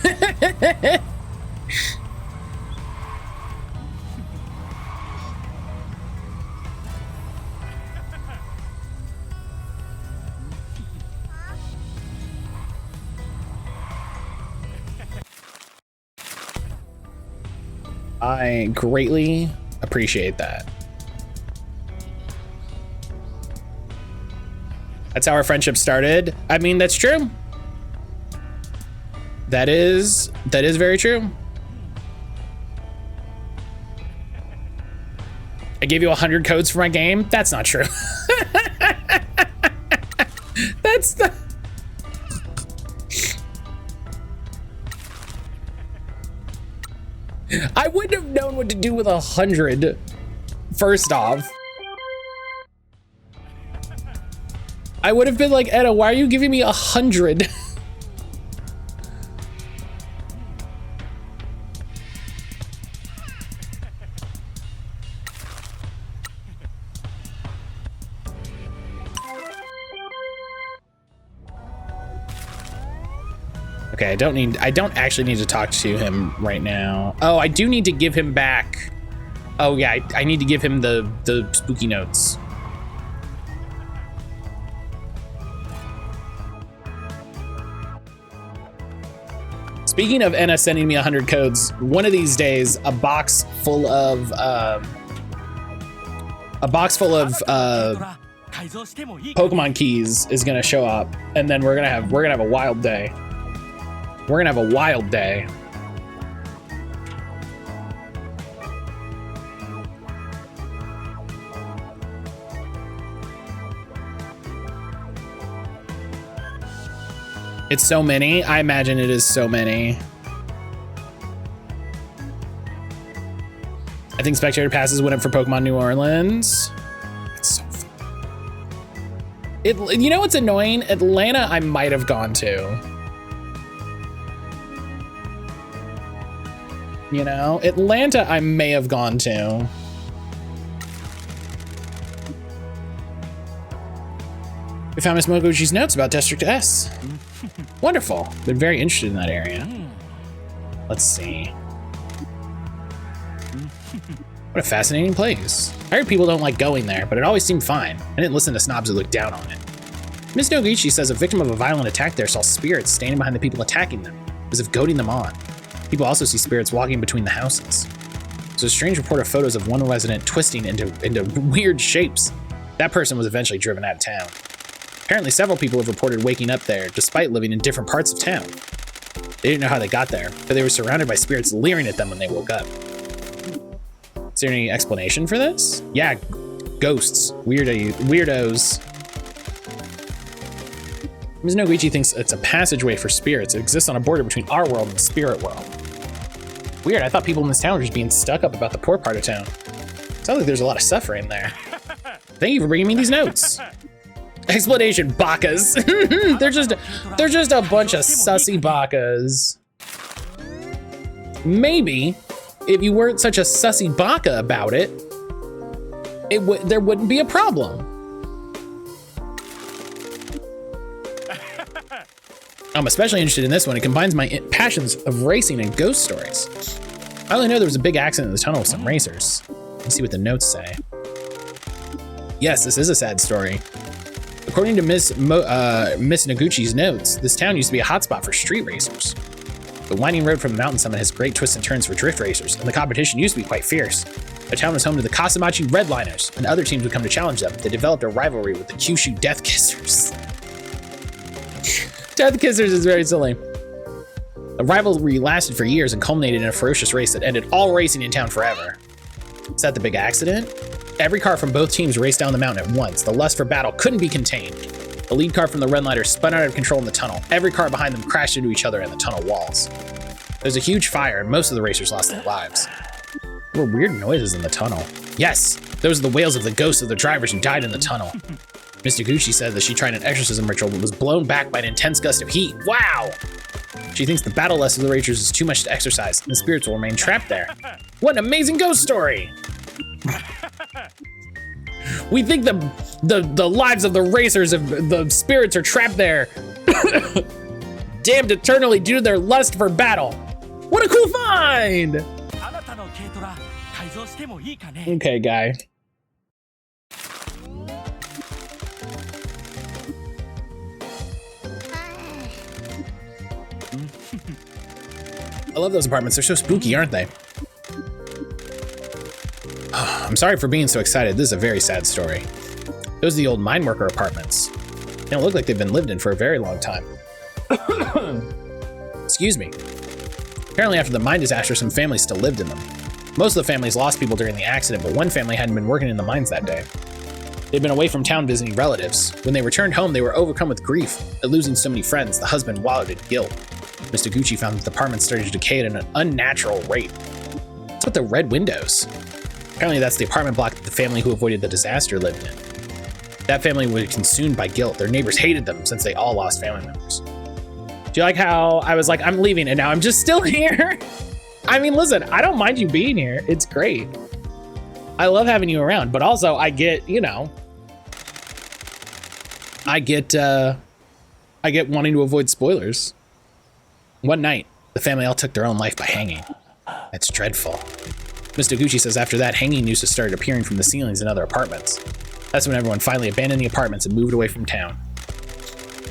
I greatly appreciate that. That's how our friendship started. I mean, that's true. That is very true. I gave you 100 codes for my game. That's not true. That's the. I wouldn't have known what to do with 100. First off, I would have been like, Edda, why are you giving me 100? Okay, I don't actually need to talk to him right now. Oh, I do need to give him back. Oh yeah, I need to give him the spooky notes. Speaking of Enna sending me 100 codes, one of these days, a box full of Pokemon keys is gonna show up, and then we're gonna have a wild day. We're gonna have a wild day. It's so many. I imagine it is so many. I think Spectator Passes went up for Pokemon New Orleans. It's so fun. You know what's annoying? Atlanta I might have gone to. You know, Atlanta I may have gone to. We found Miss Moguchi's notes about District S. Wonderful. Been very interested in that area. Let's see. What a fascinating place. I heard people don't like going there, but it always seemed fine. I didn't listen to snobs who looked down on it. Miss Noguchi says a victim of a violent attack there saw spirits standing behind the people attacking them, as if goading them on. People also see spirits walking between the houses. There's a strange report of photos of one resident twisting into weird shapes. That person was eventually driven out of town. Apparently several people have reported waking up there despite living in different parts of town. They didn't know how they got there, but they were surrounded by spirits leering at them when they woke up. Is there any explanation for this? Yeah, ghosts, weirdos. Ms. Noguchi thinks it's a passageway for spirits. It exists on a border between our world and the spirit world. Weird, I thought people in this town were just being stuck up about the poor part of town. Sounds like there's a lot of suffering there. Thank you for bringing me these notes. Explanation, bakas. they're just a bunch of sussy bakas. Maybe if you weren't such a sussy baka about it, there wouldn't be a problem. I'm especially interested in this one. It combines my passions of racing and ghost stories. I only know there was a big accident in the tunnel with some racers. Let's see what the notes say. Yes, this is a sad story. According to Miss Noguchi's notes, this town used to be a hotspot for street racers. The winding road from the mountain summit has great twists and turns for drift racers, and the competition used to be quite fierce. The town was home to the Kasamachi Redliners, and other teams would come to challenge them. They developed a rivalry with the Kyushu Death Kissers. Death Kissers is very silly. The rivalry lasted for years and culminated in a ferocious race that ended all racing in town forever. Is that the big accident? Every car from both teams raced down the mountain at once. The lust for battle couldn't be contained. The lead car from the Redliners spun out of control in the tunnel. Every car behind them crashed into each other in the tunnel walls. There was a huge fire, and most of the racers lost their lives. There were weird noises in the tunnel. Yes, those are the wails of the ghosts of the drivers who died in the tunnel. Mr. Gucci said that she tried an exorcism ritual but was blown back by an intense gust of heat. Wow! She thinks the battle lust of the racers is too much to exorcise, and the spirits will remain trapped there. What an amazing ghost story! We think the lives of the racers, of the spirits, are trapped there, damned eternally due to their lust for battle. What a cool find! Okay, guy. I love those apartments. They're so spooky, aren't they? I'm sorry for being so excited. This is a very sad story. Those are the old mine worker apartments. They don't look like they've been lived in for a very long time. Excuse me. Apparently after the mine disaster, some families still lived in them. Most of the families lost people during the accident, but one family hadn't been working in the mines that day. They'd been away from town visiting relatives. When they returned home, they were overcome with grief at losing so many friends. The husband wallowed in guilt. Mr. Gucci found that the apartment started to decay at an unnatural rate. What's with the red windows? Apparently that's the apartment block that the family who avoided the disaster lived in. That family was consumed by guilt. Their neighbors hated them since they all lost family members. Do you like how I was like, I'm leaving and now I'm just still here? I mean, listen, I don't mind you being here. It's great. I love having you around, but also I get, you know, I get wanting to avoid spoilers. One night, the family all took their own life by hanging. That's dreadful. Mr. Gucci says after that, hanging nooses started appearing from the ceilings in other apartments. That's when everyone finally abandoned the apartments and moved away from town.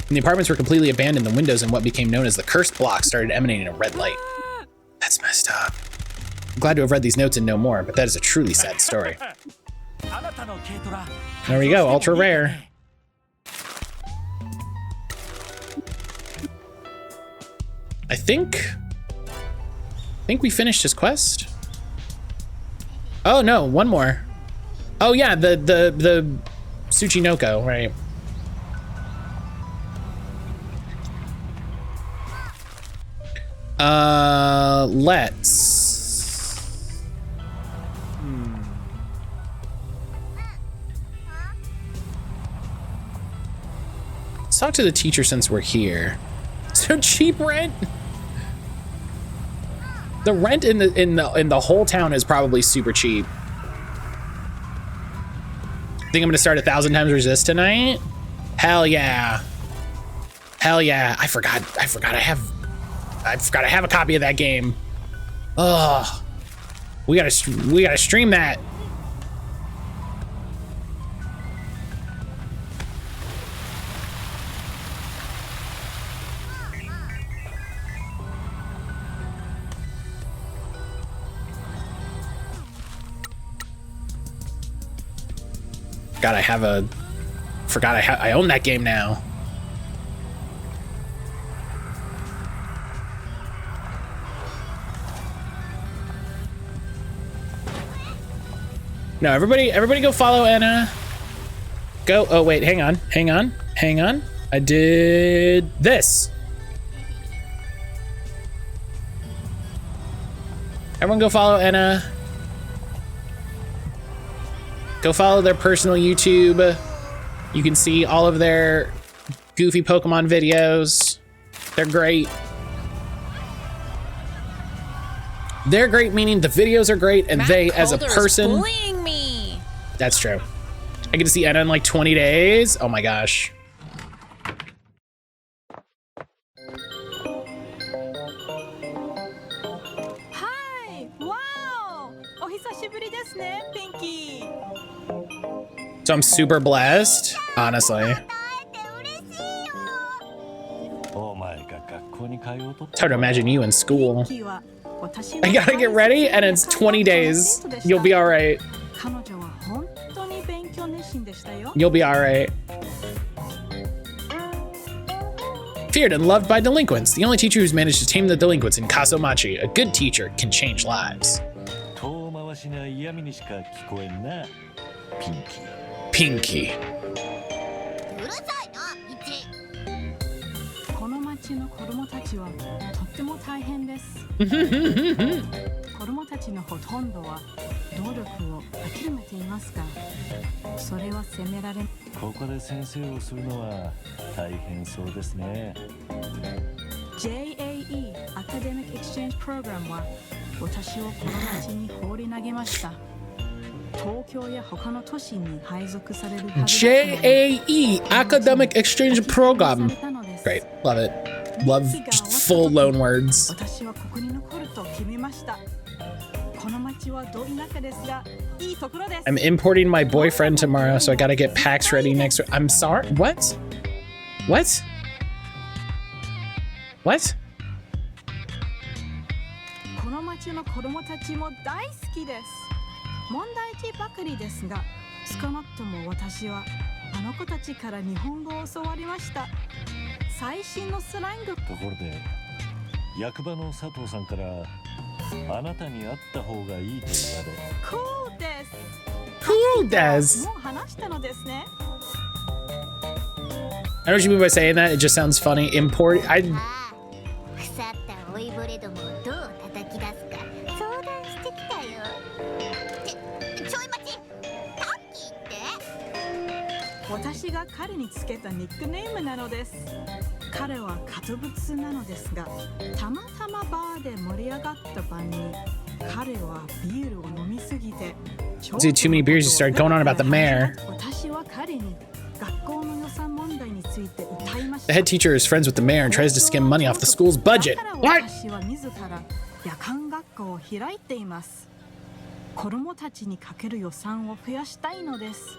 When the apartments were completely abandoned, the windows in what became known as the cursed block started emanating a red light. That's messed up. I'm glad to have read these notes and know more, but that is a truly sad story. There we go, ultra rare. I think we finished his quest. Oh no, one more. Oh yeah, the Tsuchinoko, right? Let's talk to the teacher since we're here. So cheap rent? The rent in the whole town is probably super cheap. Think I'm gonna start 1,000 times resist tonight? Hell yeah. Hell yeah. I forgot I have a copy of that game. Ugh. We gotta stream that. God, I own that game now. No, everybody go follow Anna. Go, oh wait, hang on. I did this. Everyone go follow Anna. Go follow their personal YouTube. You can see all of their goofy Pokemon videos. They're great. They're great, meaning the videos are great, and they, as a person, bullying me. That's true. I get to see Anna in like 20 days. Oh my gosh. Hi! Wow! お久しぶりですね、Pinky. So I'm super blessed, honestly. It's hard to imagine you in school. I gotta get ready, and it's 20 days. You'll be all right. You'll be all right. Feared and loved by delinquents. The only teacher who's managed to tame the delinquents in Kasomachi. A good teacher can change lives. Pinky. この町の子供たちはとっても大変です。子供たちのほとんどは努力を諦めていますが、それは責められ。ここで先生をするのは大変そうですね。JAE Academic Exchange Program は私をこの町に放り投げました。東京や他の都市に配属される。JAE Academic Exchange Program. Great, love it. Love just full loan words. I'm importing my boyfriend tomorrow, so I gotta get packs ready next week. I'm sorry? What? What? What? この町の子供たちも大好きです。問題児ばかりですが、少なくとも私はあの子たちから日本語を教わりました。最新のスラング。ところで、役場の佐藤さんからあなたに会った方がいいと言われ。Cool です。Cool です。もう話したのですね。I know what you mean by saying that. It just sounds funny. Import. I. 腐った老いぼれどもをどう叩き出すか相談してきたよ。ちょい待ち。タッキーって？私が彼につけたニックネームなのです。彼は堅物なのですが、たまたまバーで盛り上がった晩に彼はビールを飲みすぎて。Dude, too many beers. You start going on about the mayor. 私は彼に学校の予算問題について歌いました。 The head teacher is friends with the mayor and tries to skim money off the school's budget. What? 私は自ら夜間学校を開いています。子供たちにかける予算を増やしたいのです。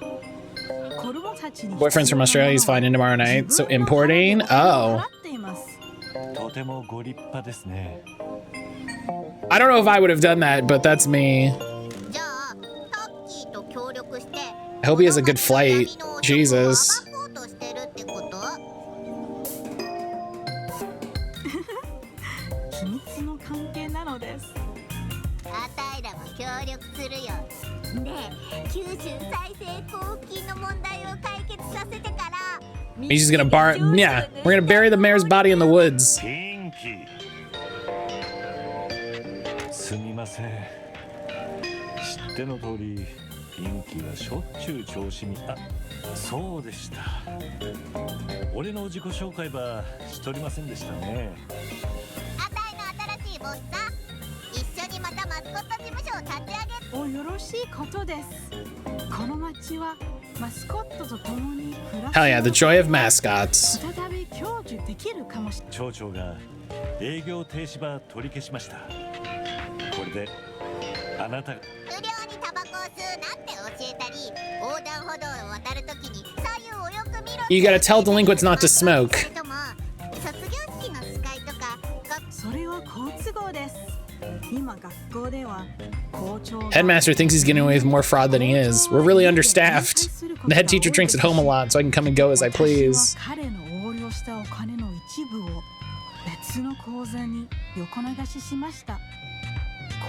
Boyfriend's from Australia. He's flying in tomorrow night. So importing. Oh. I don't know if I would have done that, but that's me. I hope he has a good flight. Jesus. He's just gonna yeah, we're gonna bury the mayor's body in the woods. すみません。知っての通り、ピンキーはしょっちゅう調子に。あ、そうでした。俺の自己紹介ばしとりませんでしたね。あたいの新しいボスさ、コット事務所を立ち上げおよろしいことです。この町はマスコットと共に暮らす Hell yeah, the joy of mascots. 再び享受できるかもしれない。町長が営業停止場取り消しました。これであなたが不良にタバコを吸うなって教えたり、横断歩道を渡るときに左右をよく見ろ。 You gotta tell delinquents not to smoke. それとも卒業式の司会とかそれは好都合です。今学校では校長が Headmaster thinks he's getting away with more fraud than he is. We're really understaffed. The head teacher drinks at home a lot, so I can come and go as I please. 私は彼の横領したお金の一部を別の口座に横流ししました。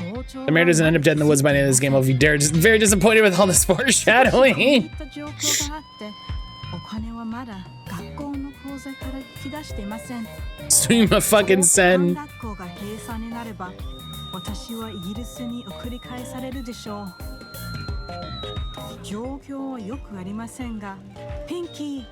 The mayor doesn't end up dead in the woods by the end of this game. I'll be very disappointed with all this foreshadowing. お金はまだ学校の口座から引き出していません。 Stream a fucking send. 学校が閉鎖になれば、私はイギリスに送り返されるでしょう。状況はよくありませんが、ピンキー、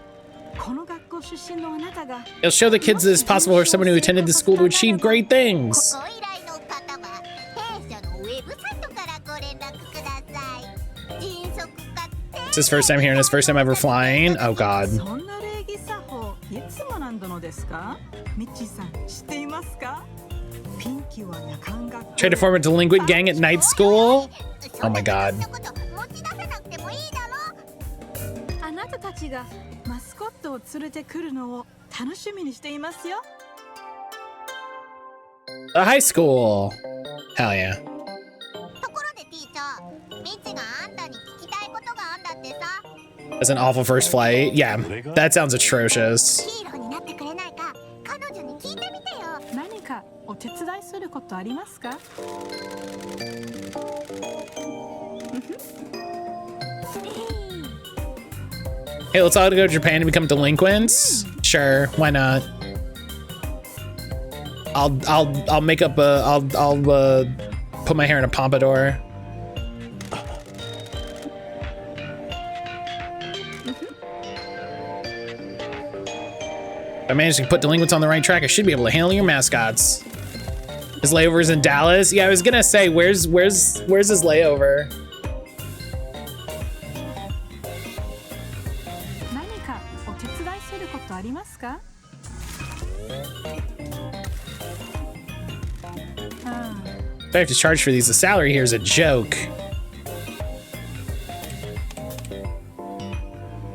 この学校出身のあなたが It'll show the kids that it's possible for someone who attended the school to achieve great things. ご依頼の方は弊社のウェブサイトからご連絡ください。迅速か It's his first time here and his first time ever flying. Oh god. そんな礼儀作法、いつも何度のですか？ミッチーさん、知っていますか？ピンキーは夜間学校 Tried to form a delinquent gang at night school? Oh my god. そんなこと持ち出さなくてもいいだろ。あなたたちがマスコットを連れてくるのを楽しみにしていますよ。 A high school. Hell yeah. ところでティーチャー、ミッチがあんたに聞きたいことがあんだってさ。 That's an awful first flight. Yeah, that sounds atrocious. ヒーローになってくれないか、彼女に聞いてみてよ。何かお手伝いすることありますか？ Hey, let's all go to Japan and become delinquents? Sure, why not? I'll make up a I'll put my hair in a pompadour. If I managed to put delinquents on the right track, I should be able to handle your mascots. His layover's in Dallas. Yeah, I was gonna say, where's his layover? 何かお手伝いすることありますか？ If I have to charge for these, the salary here is a joke.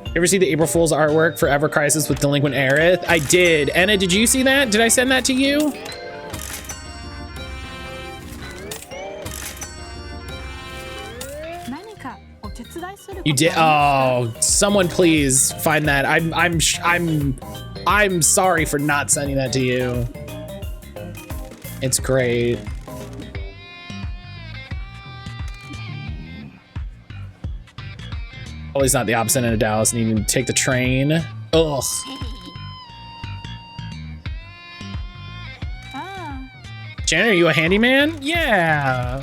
You ever see the April Fool's artwork for Ever Crisis with Delinquent Aerith? I did. Anna, did you see that? Did I send that to you? You did. Oh, someone please find that. I'm sorry for not sending that to you. It's great. Well, he's not the opposite end of Dallas, needing to take the train. Ugh. Jen, are you a handyman? Yeah.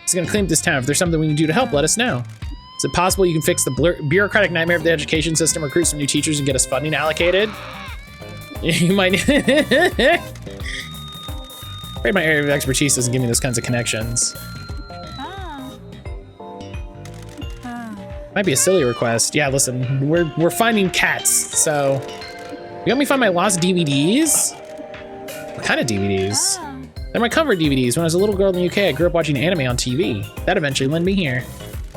He's gonna clean up this town. If there's something we can do to help, let us know. Is it possible you can fix the bureaucratic nightmare of the education system, recruit some new teachers, and get us funding allocated? You might. Afraid my area of expertise doesn't give me those kinds of connections. Might be a silly request. Yeah, listen, we're finding cats, so you help me find my lost DVDs? What kind of DVDs? They're my comfort DVDs. When I was a little girl in the UK, I grew up watching anime on TV. That eventually led me here.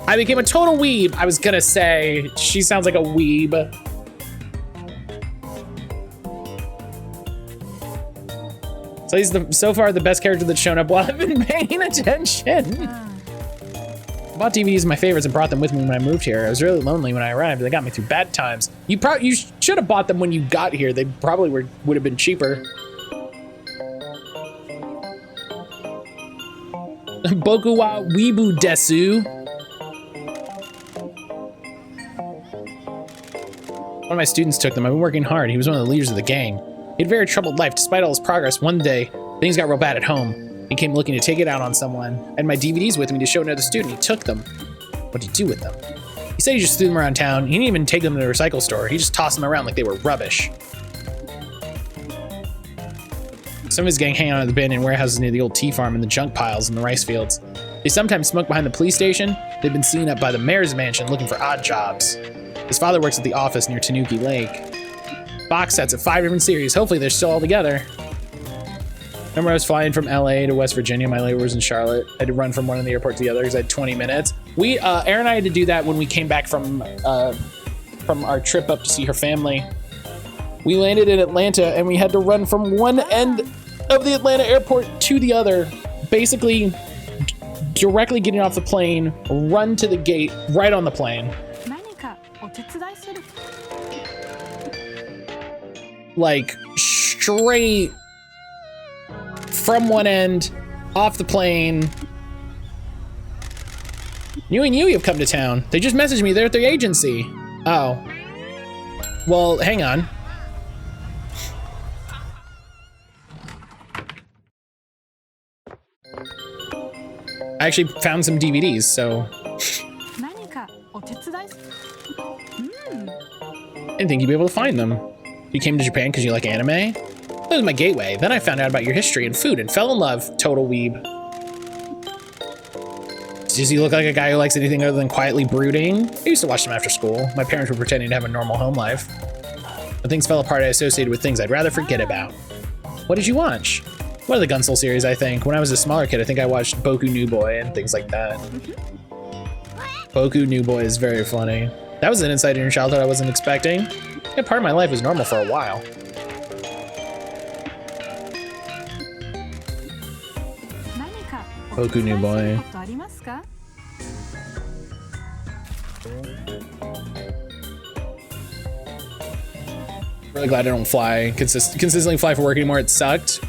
I became a total weeb. I was gonna say, she sounds like a weeb. So he's so far the best character that's shown up while I've been paying attention. I bought DVDs of my favorites and brought them with me when I moved here. I was really lonely when I arrived. They got me through bad times. You should have bought them when you got here. They probably would have been cheaper. Boku wa weebu desu. One of my students took them. I've been working hard. He was one of the leaders of the gang. He had a very troubled life. Despite all his progress, one day, things got real bad at home. He came looking to take it out on someone. I had my DVDs with me to show another student. He took them. What did he do with them? He said he just threw them around town. He didn't even take them to the recycle store. He just tossed them around like they were rubbish. Some of his gang hang out at the abandoned warehouses near the old tea farm and the junk piles in the rice fields. They sometimes smoke behind the police station. They've been seen up by the mayor's mansion looking for odd jobs. His father works at the office near Tanuki Lake. Box sets of 5 different series. Hopefully they're still all together. Remember I was flying from LA to West Virginia. My layover was in Charlotte. I had to run from one in the airport to the other because I had 20 minutes. Aaron and I had to do that when we came back from our trip up to see her family. We landed in Atlanta and we had to run from one end of the Atlanta airport to the other. Basically, directly getting off the plane, run to the gate right on the plane. Like straight from one end, off the plane. You and Yui have come to town. They just messaged me. They're at their agency. Oh. Well, hang on. I actually found some DVDs, so. I didn't think you'd be able to find them. You came to Japan because you like anime? That was my gateway. Then I found out about your history and food and fell in love. Total weeb. Does he look like a guy who likes anything other than quietly brooding? I used to watch them after school. My parents were pretending to have a normal home life. When things fell apart, I associated with things I'd rather forget about. What did you watch? One of the Gunsel series, I think. When I was a smaller kid, I think I watched Boku New Boy and things like that. Boku New Boy is very funny. That was an insight in your childhood I wasn't expecting. Yeah, part of my life was normal for a while. Boku New Boy. Really glad I don't fly consistently fly for work anymore. It sucked.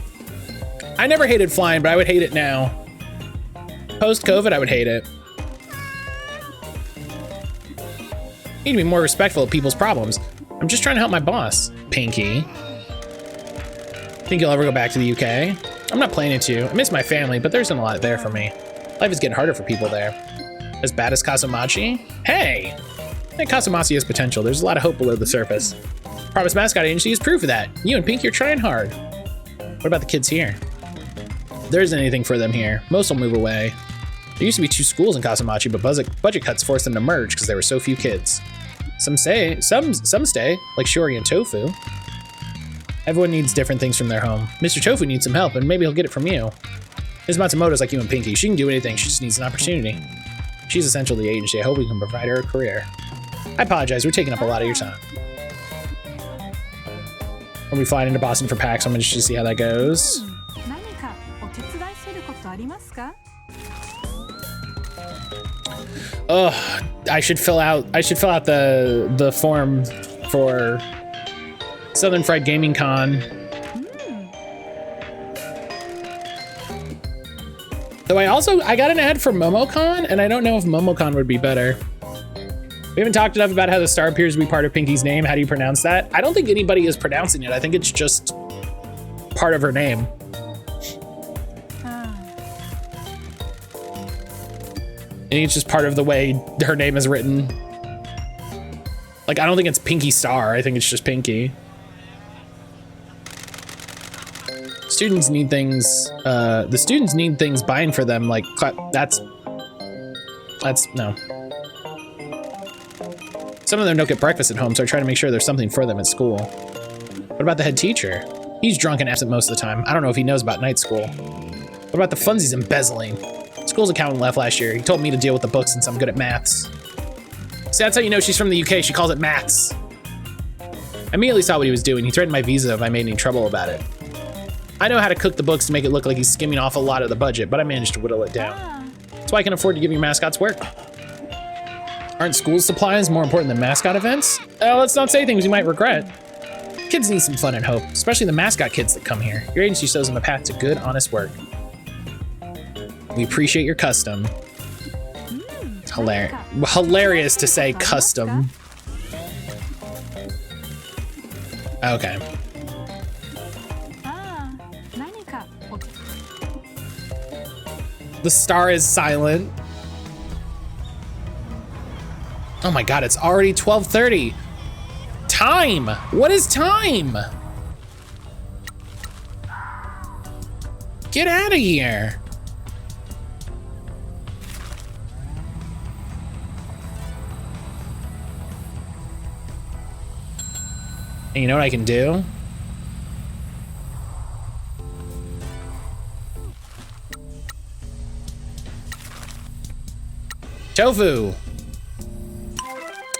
I never hated flying, but I would hate it now. Post-COVID, I would hate it. Need to be more respectful of people's problems. I'm just trying to help my boss, Pinky. Think you'll ever go back to the UK? I'm not planning to. I miss my family, but there isn't a lot there for me. Life is getting harder for people there. As bad as Kasumachi? Hey! I think Kasumachi has potential. There's a lot of hope below the surface. Promise Mascot Agency is proof of that. You and Pinky are trying hard. What about the kids here? There isn't anything for them here. Most will move away. There used to be 2 schools in Kasumachi, but budget cuts forced them to merge because there were so few kids. Some stay, like Shuri and Tofu. Everyone needs different things from their home. Mr. Tofu needs some help, and maybe he'll get it from you. Ms. Matsumoto's like you and Pinky. She can do anything, she just needs an opportunity. She's essential to the agency. I hope we can provide her a career. I apologize, we're taking up a lot of your time. Are we flying into Boston for PAX? I'm interested to see how that goes. Oh, I should fill out the form for Southern Fried Gaming Con. Though I got an ad for MomoCon, and I don't know if MomoCon would be better. We haven't talked enough about how the star appears to be part of Pinky's name. How do you pronounce that? I don't think anybody is pronouncing it. I think it's just part of her name. I think it's just part of the way her name is written. Like, I don't think it's Pinky Star. I think it's just Pinky. Students need things, the students need things buying for them, like, that's, no. Some of them don't get breakfast at home, so I try to make sure there's something for them at school. What about the head teacher? He's drunk and absent most of the time. I don't know if he knows about night school. What about the funsies embezzling? School's accountant left last year. He told me to deal with the books since I'm good at maths. See, that's how you know she's from the UK. She calls it maths. I immediately saw what he was doing. He threatened my visa if I made any trouble about it. I know how to cook the books to make it look like he's skimming off a lot of the budget, but I managed to whittle it down. That's why I can afford to give your mascots work. Aren't school supplies more important than mascot events? Let's not say things you might regret. Kids need some fun and hope, especially the mascot kids that come here. Your agency shows them a path to good, honest work. We appreciate your custom. Hilarious to say custom. Okay. The star is silent. Oh my god, it's already 12:30. Time! What is time? Get out of here. And you know what I can do? Tofu.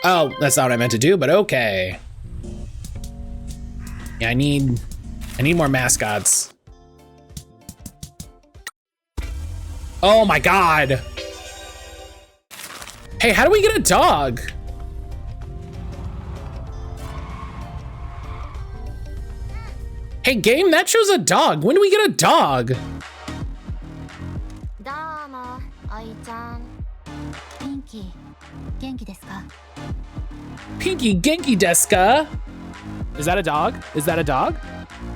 Oh, that's not what I meant to do, but okay. Yeah, I need more mascots. Oh my God. Hey, how do we get a dog? Hey, game, that shows a dog. When do we get a dog? Domo, Oi-chan. Pinky, genki desu ka? Pinky Genki desu ka? Is that a dog? Is that a dog?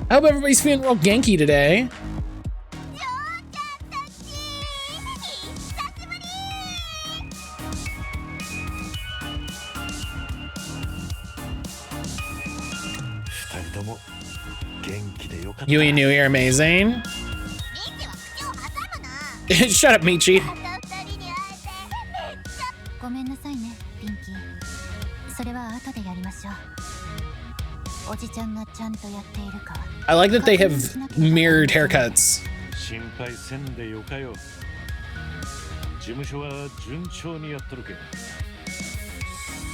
I hope everybody's feeling real Genki today. Yui and Nui are amazing. Shut up, Michi. ごめんなさいね、ピンキー。それは後でやりましょう。おじちゃんがちゃんとやっているか。I like that they have mirrored haircuts. 心配せんでよかよ。事務所は順調にやっとるけ。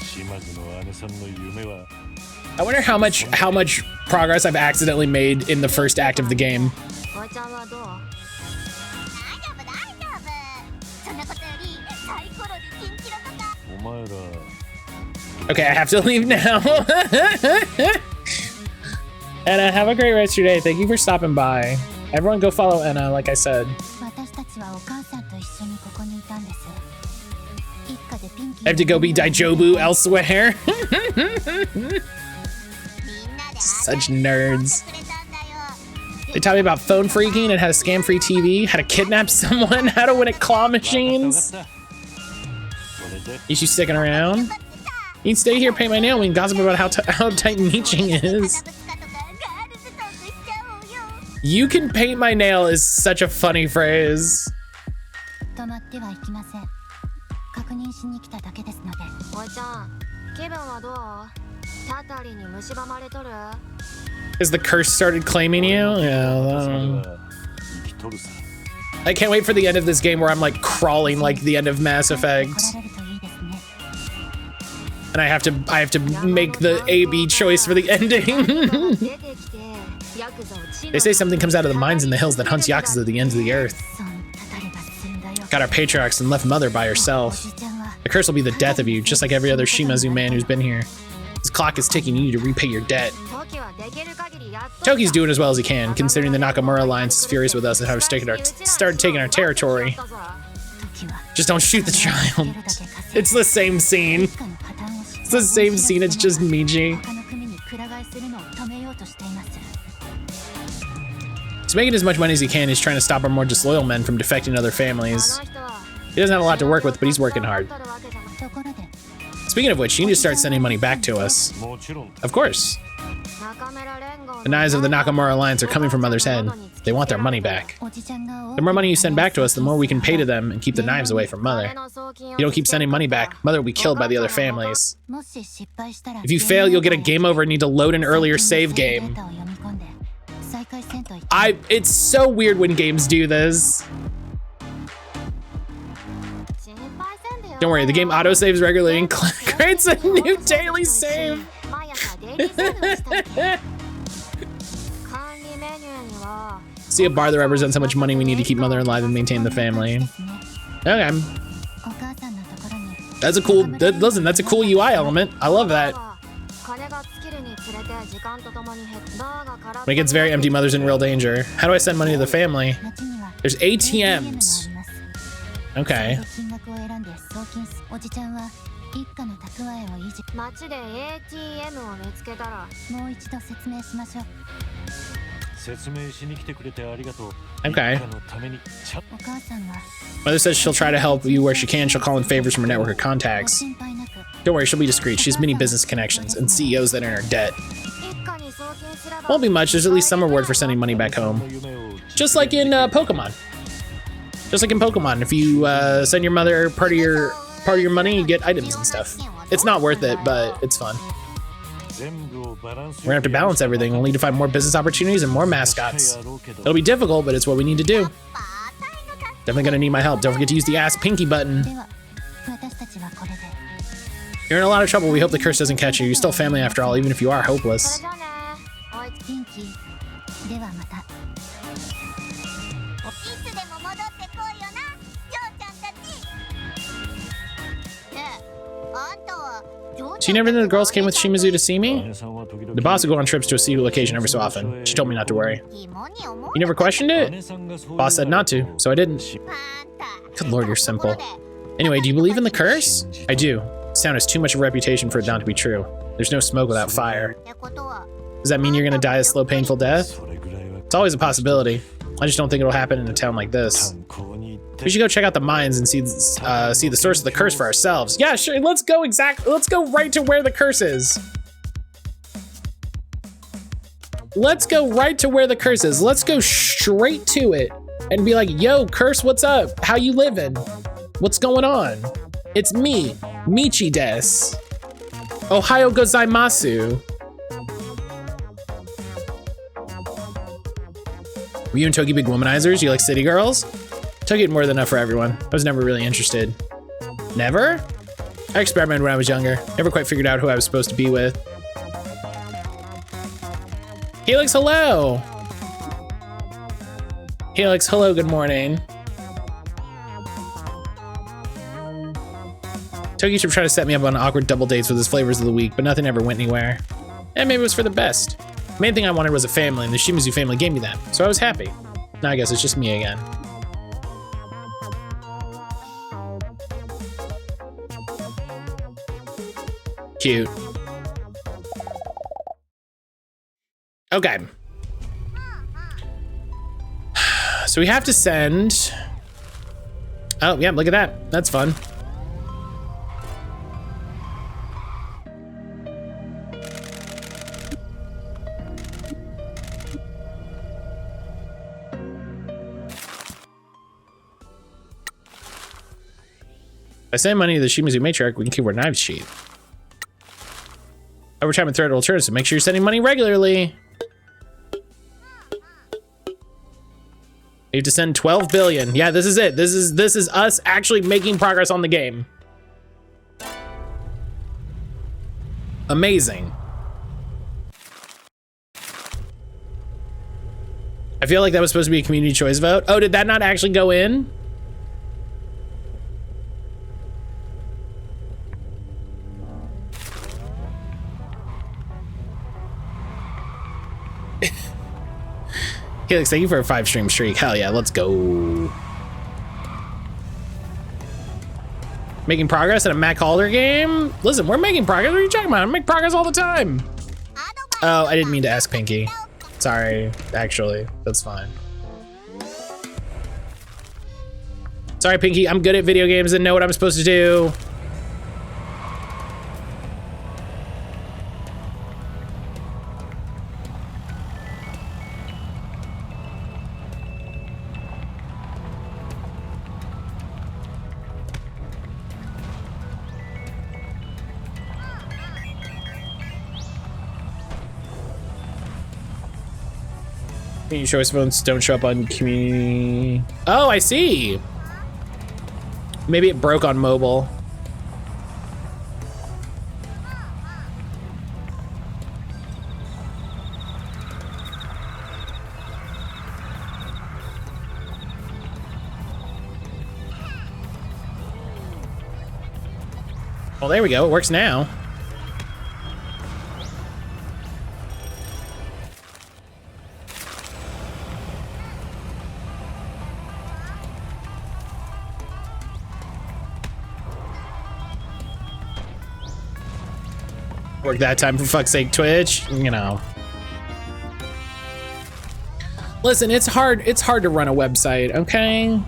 島津の姉さんの夢は。I wonder how much progress I've accidentally made in the first act of the game. おいちゃんはどう？大丈夫大丈夫。そんなことよりサイコロでチンチロとか。お前ら。Okay, I have to leave now. Anna, have a great rest of your day. Thank you for stopping by. Everyone go follow Anna, like I said. I have to go be Daijobu elsewhere. Such nerds. They taught me about phone freaking and how to scam free TV, how to kidnap someone, how to win at claw machines. Is you sticking around? You can stay here, paint my nail, we can gossip about how tight Niching is. You can paint my nail is such a funny phrase. Has the curse started claiming you? Yeah. I can't wait for the end of this game where I'm like crawling like the end of Mass Effect. And I have to make the A-B choice for the ending. They say something comes out of the mines in the hills that hunts Yakuza at the ends of the earth. Got our patriarchs and left Mother by herself. The curse will be the death of you, just like every other Shimazu man who's been here. This clock is ticking, you need to repay your debt. Toki's doing as well as he can, considering the Nakamura Alliance is furious with us and have started taking our territory. Just don't shoot the child. It's the same scene. It's the same scene, it's just Miji. He's making as much money as he can. He's trying to stop our more disloyal men from defecting to other families. He doesn't have a lot to work with, but he's working hard. Speaking of which, you need to start sending money back to us. Of course. The knives of the Nakamura Alliance are coming from Mother's head. They want their money back. The more money you send back to us, the more we can pay to them and keep the knives away from Mother. If you don't keep sending money back, Mother will be killed by the other families. If you fail, you'll get a game over and need to load an earlier save game. It's so weird when games do this. Don't worry, the game autosaves regularly and creates a new daily save. See a bar that represents how much money we need to keep Mother alive and maintain the family. Okay. That's a cool, listen, that's a cool UI element. I love that. When it gets very empty, Mother's in real danger. How do I send money to the family? There's ATMs. Okay. Okay. Mother says she'll try to help you where she can. She'll call in favors from her network of contacts. Don't worry, she'll be discreet. She has many business connections and CEOs that are in her debt. Won't be much. There's at least some reward for sending money back home. Just like in Pokemon. Just like in Pokemon, if you send your mother part of your money, you get items and stuff. It's not worth it, but it's fun. gonna have to balance everything. We'll need to find more business opportunities and more mascots. It'll be difficult, but it's what we need to do. Definitely gonna need my help. Don't forget to use the Ask Pinky button. You're in a lot of trouble. We hope the curse doesn't catch you. You're still family after all, even if you are hopeless. あんたは上手 So you never knew the girls came with Shimizu to see me? The boss would go on trips to a secret location every so often. She told me not to worry. 疑問に思う You never questioned it? Boss said not to, so I didn't. あんた Good lord, you're simple. Anyway, do you believe in the curse? I do. This town has too much of a reputation for it not to be true. There's no smoke without fire. ってことは Does that mean you're gonna die a slow, painful death? It's always a possibility. I just don't think it'll happen in a town like this. We should go check out the mines and see the source of the curse for ourselves. Yeah, sure. Let's go Let's go right to where the curse is. Let's go right to where the curse is. Let's go straight to it and be like, yo, curse, what's up? How you living? What's going on? It's me, Michi des. Ohio gozaimasu. Were you and Togi big womanizers? You like city girls? Togi had more than enough for everyone. I was never really interested. Never? I experimented when I was younger. Never quite figured out who I was supposed to be with. Helix, hello! Helix, hello, good morning. Togi should try to set me up on awkward double dates with his flavors of the week, but nothing ever went anywhere. And maybe it was for the best. The main thing I wanted was a family, and the Shimizu family gave me that, so I was happy. Now I guess it's just me again. Cute. Okay. So we have to send... Oh, yeah, look at that. That's fun. If I send money to the Shimizu matriarch, we can keep our knives cheap. Overtime and threat alternatives, so make sure you're sending money regularly. You have to send 12 billion. Yeah, this is it. This is us actually making progress on the game. Amazing. I feel like that was supposed to be a community choice vote. Oh, did that not actually go in? Helix, thank you for a 5-stream streak. Hell yeah, let's go. Making progress in a Mac Halder game? Listen, we're making progress. What are you talking about? I make progress all the time. Oh, I didn't mean to ask Pinky. Sorry, actually, that's fine. Sorry, Pinky, I'm good at video games and know what I'm supposed to do. Community choice votes don't show up on community. Oh, I see. Maybe it broke on mobile. Well, there we go. It works now. Work that time, for fuck's sake, Twitch, you know. Listen, it's hard to run a website, okay?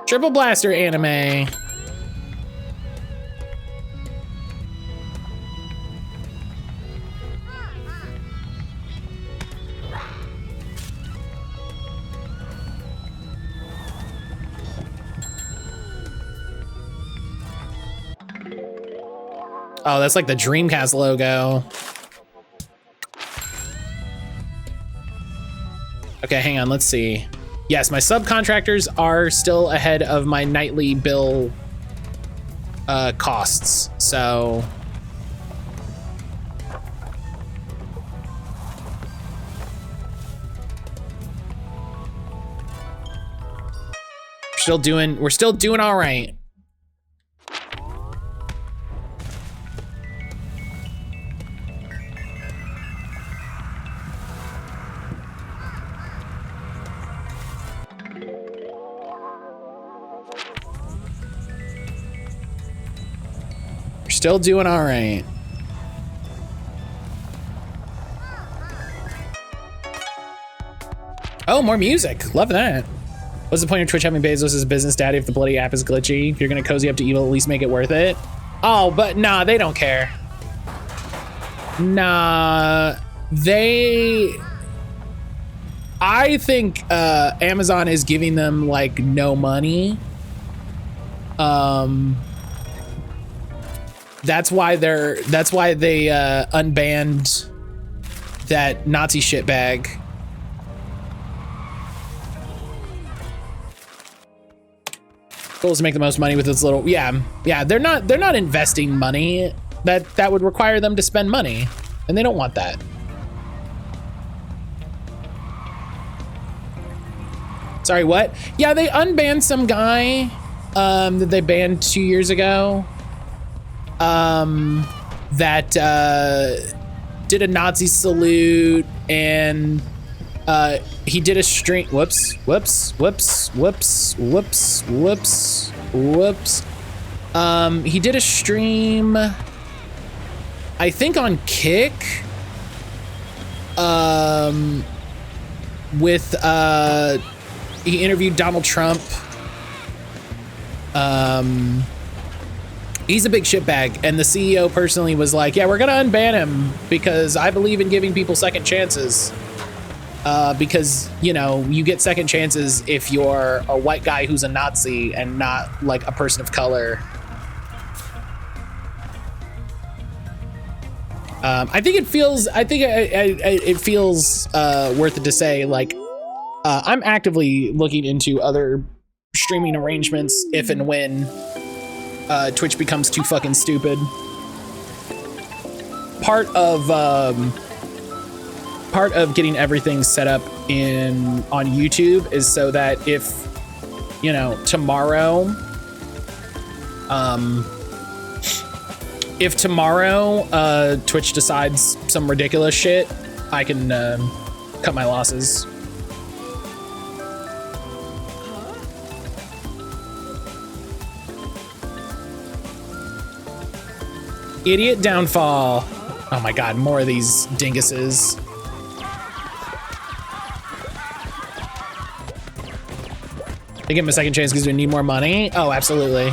Triple Blaster anime. Oh, that's like the Dreamcast logo. Okay, hang on, let's see. Yes, my subcontractors are still ahead of my nightly bill costs, so. We're still doing all right. We're still doing all right. Oh, more music. Love that. What's the point of Twitch having Bezos as business daddy if the bloody app is glitchy? If you're gonna cozy up to evil, at least make it worth it. Oh, but nah, they don't care. Nah, I think Amazon is giving them like no money. That's why they unbanned that Nazi shitbag. Goal is to make the most money with this little, yeah. They're not investing money that would require them to spend money, and they don't want that. Sorry, what? Yeah, they unbanned some guy that they banned 2 years ago. That did a Nazi salute, and he did a stream. Whoops. He did a stream, I think on Kick, with he interviewed Donald Trump. He's a big shitbag, and the CEO personally was like, yeah, we're gonna unban him because I believe in giving people second chances. Because, you know, you get second chances if you're a white guy who's a Nazi and not like a person of color. I think it feels worth it to say, like, I'm actively looking into other streaming arrangements if and when Twitch becomes too fucking stupid. Part of getting everything set up on YouTube is so that if, you know, tomorrow Twitch decides some ridiculous shit, I can cut my losses. Idiot downfall. Oh my god, more of these dinguses. They give him a second chance because we need more money. Oh, absolutely.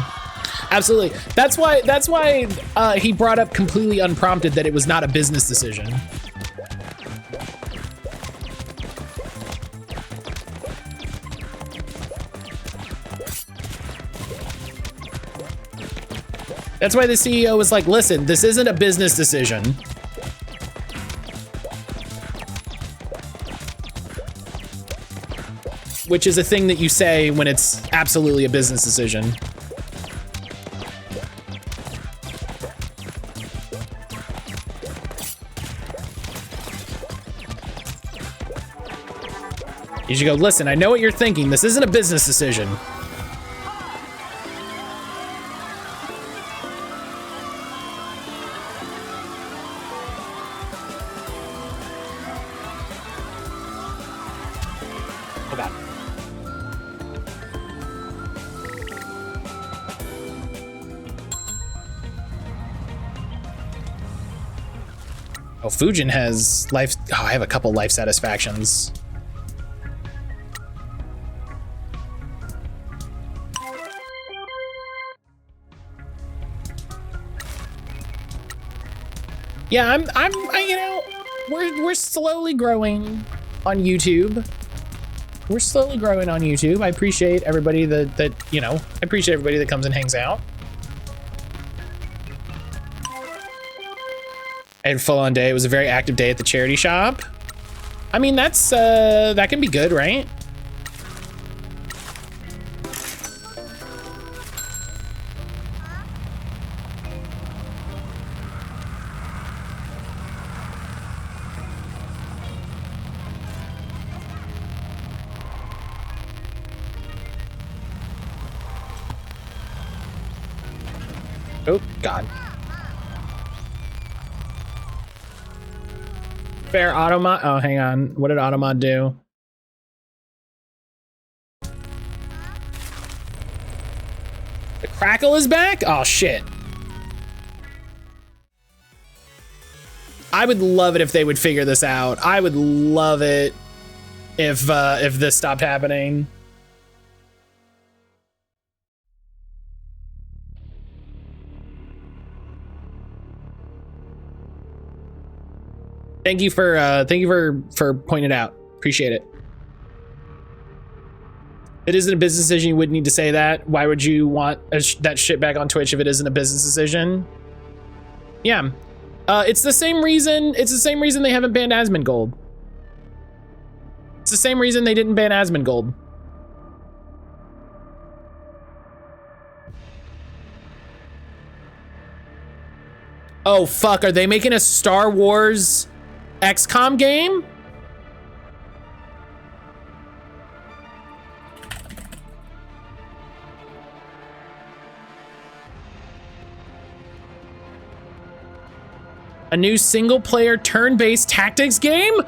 Absolutely. That's why he brought up completely unprompted that it was not a business decision. That's why the CEO was like, listen, this isn't a business decision. Which is a thing that you say when it's absolutely a business decision. You should go, listen, I know what you're thinking. This isn't a business decision. Oh God. Oh, Fujin has life. Oh, I have a couple life satisfactions. Yeah, you know, we're slowly growing on YouTube. We're slowly growing on YouTube. I appreciate everybody that you know, I appreciate everybody that comes and hangs out. I had a full-on day. It was a very active day at the charity shop. I mean, that's that can be good, right? Oh, God. Fair automod. Oh, hang on. What did automod do? The crackle is back? Oh, shit. I would love it if they would figure this out. I would love it if this stopped happening. Thank you for pointing it out. Appreciate it. It isn't a business decision. You wouldn't need to say that. Why would you want that shit back on Twitch if it isn't a business decision? Yeah, it's the same reason. It's the same reason they haven't banned Asmongold. It's the same reason they didn't ban Asmongold. Oh fuck! Are they making a Star Wars XCOM game? A new single-player turn-based tactics game?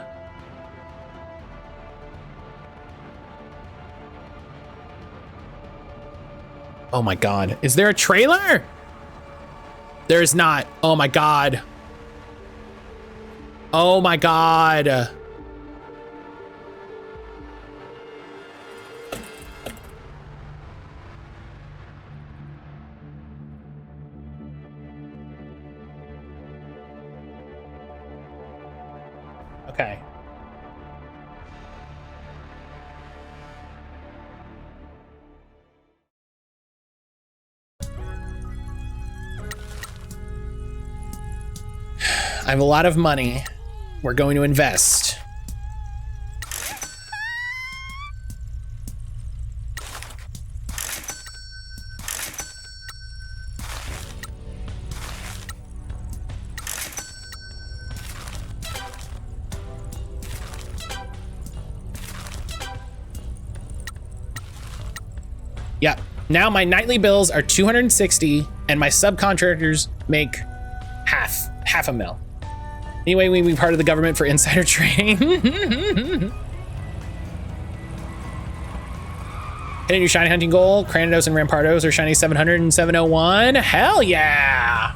Oh my god. Is there a trailer? There is not. Oh my god. Oh my god. Okay. I have a lot of money. We're going to invest. Yeah, now my nightly bills are 260 and my subcontractors make half a mil. Anyway, we be part of the government for insider trading. Hitting your shiny hunting goal, Cranidos and Rampardos are shiny 700 and 701. Hell yeah.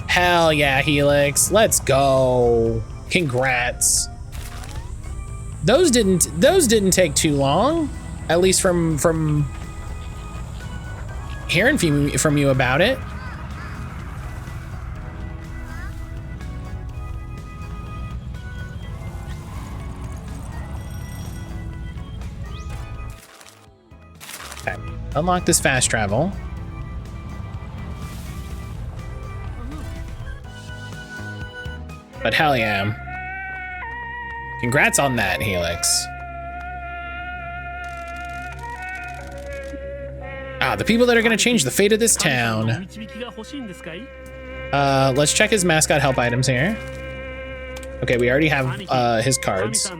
Hell yeah, Helix. Let's go. Congrats. Those didn't take too long. At least from hearing from you about it. Okay, unlock this fast travel. But hell yeah. Congrats on that, Helix. Ah, the people that are gonna change the fate of this town. Let's check his mascot help items here. Okay, we already have his cards.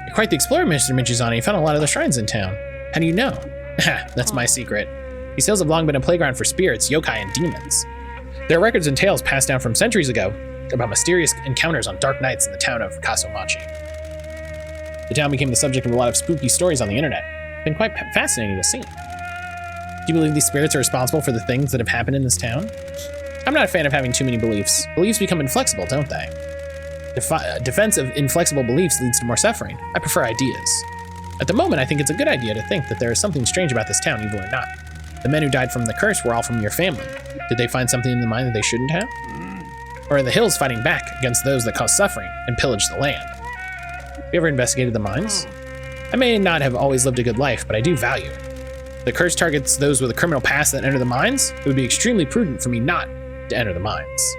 You're quite the explorer, Mr. Michizani. You found a lot of the shrines in town. How do you know? That's my secret. These hills have long been a playground for spirits, yokai, and demons. There are records and tales passed down from centuries ago about mysterious encounters on dark nights in the town of Kasumachi. The town became the subject of a lot of spooky stories on the internet. It's been quite fascinating to see. Do you believe these spirits are responsible for the things that have happened in this town? I'm not a fan of having too many beliefs. Beliefs become inflexible, don't they? Defense of inflexible beliefs leads to more suffering. I prefer ideas. At the moment, I think it's a good idea to think that there is something strange about this town, evil or not. The men who died from the curse were all from your family. Did they find something in the mine that they shouldn't have? Or are the hills fighting back against those that cause suffering and pillage the land? Have you ever investigated the mines? I may not have always lived a good life, but I do value it. If the curse targets those with a criminal past that enter the mines, it would be extremely prudent for me not to enter the mines.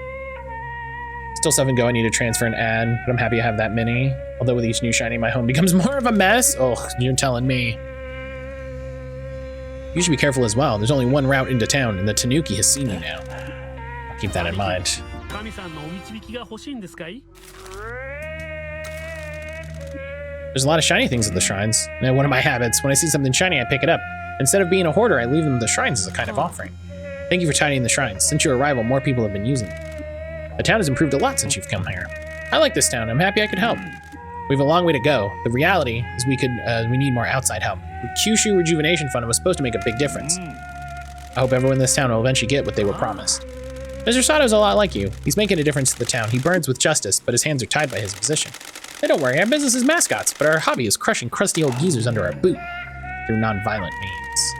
Still 7 go, I need to transfer an ad, but I'm happy I have that many. Although with each new shiny, my home becomes more of a mess. Oh, you're telling me. You should be careful as well. There's only one route into town, and the Tanuki has seen you now. I'll keep that in mind. There's a lot of shiny things at the shrines. Now, one of my habits, when I see something shiny, I pick it up. Instead of being a hoarder, I leave them at the shrines as a kind of offering. Thank you for tidying the shrines. Since your arrival, more people have been using them. The town has improved a lot since you've come here. I like this town. I'm happy I could help. We have a long way to go. The reality is we need more outside help. The Kyushu Rejuvenation Fund was supposed to make a big difference. I hope everyone in this town will eventually get what they were promised. Mr. Sato's a lot like you. He's making a difference to the town. He burns with justice, but his hands are tied by his position. Hey, don't worry, our business is mascots, but our hobby is crushing crusty old geezers under our boot through non-violent means.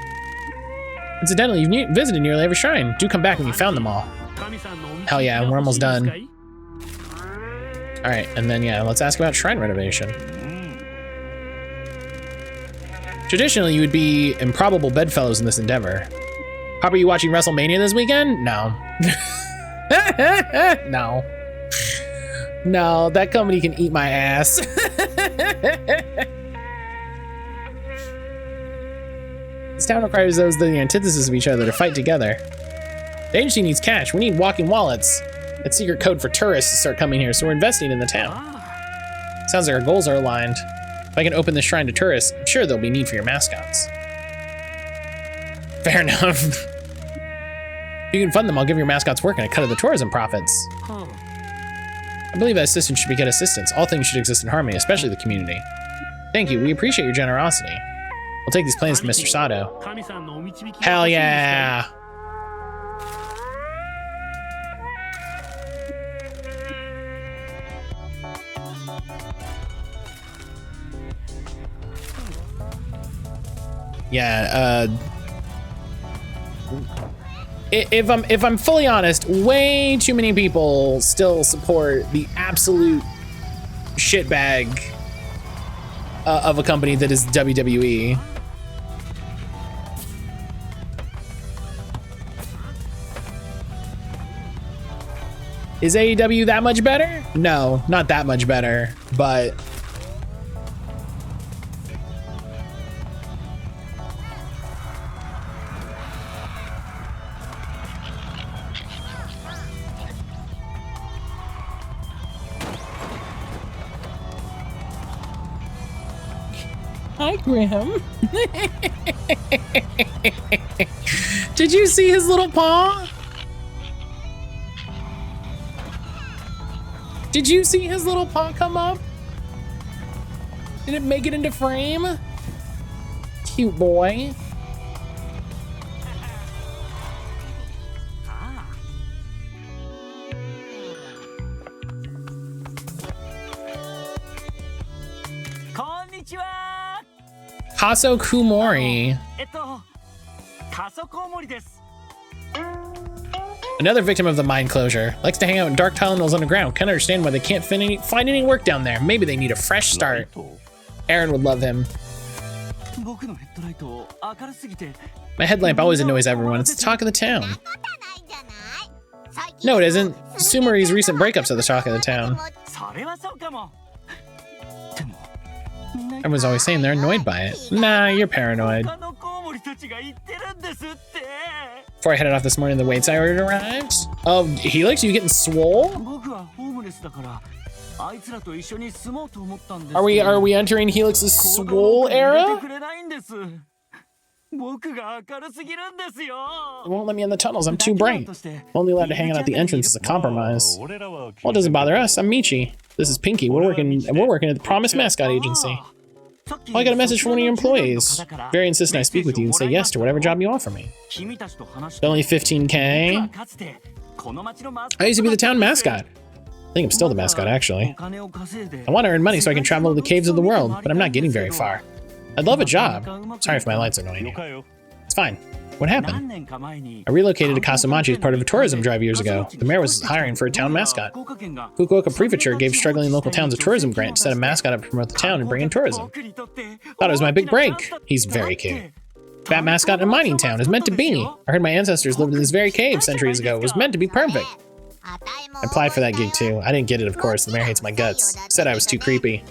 Incidentally, you've visited nearly every shrine. Do come back when you found them all. Hell yeah, we're almost done. All right, and then yeah, let's ask about shrine renovation. Traditionally, you would be improbable bedfellows in this endeavor. Pop, are you watching WrestleMania this weekend? No. No. No, that company can eat my ass. This town requires those the antithesis of each other to fight together. The agency needs cash. We need walking wallets. That's secret code for tourists to start coming here, so we're investing in the town. Sounds like our goals are aligned. If I can open this shrine to tourists, I'm sure there'll be need for your mascots. Fair enough. If you can fund them, I'll give your mascots work and a cut of the tourism profits. I believe that assistance should get assistance. All things should exist in harmony, especially the community. Thank you, we appreciate your generosity. We'll take these plans to Mr. Sato. Hell yeah! Yeah, if I'm fully honest, way too many people still support the absolute shitbag of a company that is WWE. Is AEW that much better? No, not that much better, but hi, Graham. Did you see his little paw? Did you see his little paw come up? Did it make it into frame? Cute boy. Kaso Kumori. Another victim of the mine closure. Likes to hang out in dark tunnels underground. Can't understand why they can't find any work down there. Maybe they need a fresh start. Aaron would love him. My headlamp always annoys everyone. It's the talk of the town. No, it isn't. Sumeri's recent breakups are the talk of the town. Everyone's always saying they're annoyed by it. Nah, you're paranoid. Before I headed off this morning, the weights I ordered arrived. Oh, Helix, you getting swole? Are we entering Helix's swole era? It won't let me in the tunnels, I'm too bright. I'm only allowed to hang out at the entrance as a compromise. Well, it doesn't bother us, I'm Michi. This is Pinky, we're working at the Promise Mascot Agency. Oh, I got a message from one of your employees. Very insistent I speak with you and say yes to whatever job you offer me. Only 15K? I used to be the town mascot. I think I'm still the mascot, actually. I want to earn money so I can travel to the caves of the world, but I'm not getting very far. I'd love a job. Sorry if my lights are annoying you. It's fine. What happened? I relocated to Kasumachi as part of a tourism drive years ago. The mayor was hiring for a town mascot. Fukuoka Prefecture gave struggling local towns a tourism grant to set a mascot up to promote the town and bring in tourism. Thought it was my big break. He's very cute. Bat mascot in a mining town is meant to be. I heard my ancestors lived in this very cave centuries ago. It was meant to be perfect. I applied for that gig too. I didn't get it, of course. The mayor hates my guts. Said I was too creepy.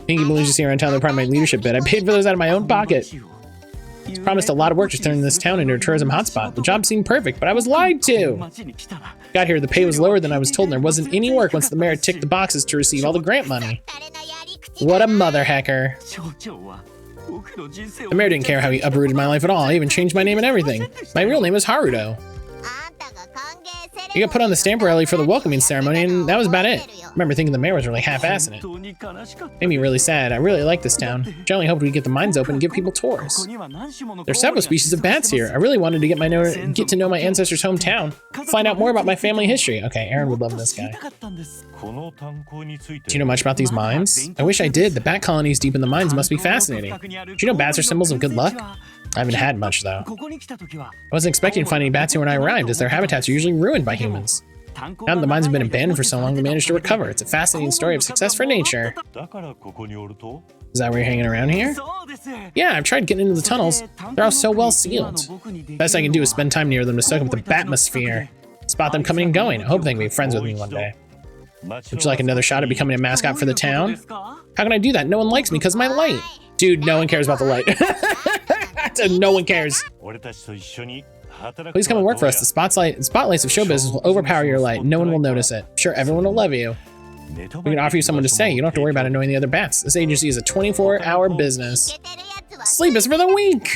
Pinky balloons you see around town, they're part of my leadership bid. I paid for those out of my own pocket. Promised a lot of work just turning this town into a tourism hotspot. The job seemed perfect, but I was lied to. Got here, the pay was lower than I was told, and there wasn't any work once the mayor ticked the boxes to receive all the grant money. What a mother hacker. The mayor didn't care how he uprooted my life at all. I even changed my name and everything. My real name is Haruto. You got put on the stamp rally for the welcoming ceremony, and that was about it. I remember thinking the mayor was really half-assing it. Made me really sad. I really like this town. Generally hoped we'd get the mines open and give people tours. There's several species of bats here. I really wanted to get to know my ancestors' hometown, find out more about my family history. Okay, Aaron would love this guy. Do you know much about these mines? I wish I did. The bat colonies deep in the mines must be fascinating. Do you know bats are symbols of good luck? I haven't had much, though. I wasn't expecting to find any bats here when I arrived, as their habitats are usually ruined by humans. Now that the mines have been abandoned for so long, they managed to recover. It's a fascinating story of success for nature. Is that where you're hanging around here? Yeah, I've tried getting into the tunnels. They're all so well sealed. Best I can do is spend time near them to soak up the batmosphere. Spot them coming and going. I hope they can be friends with me one day. Would you like another shot at becoming a mascot for the town? How can I do that? No one likes me because of my light. Dude, no one cares about the light. No one cares. Please come and work for us. The spotlights of show business will overpower your light. No one will notice it. Sure, everyone will love you. We can offer you someone to stay. You don't have to worry about annoying the other bats. This agency is a 24-hour business. Sleep is for the weak.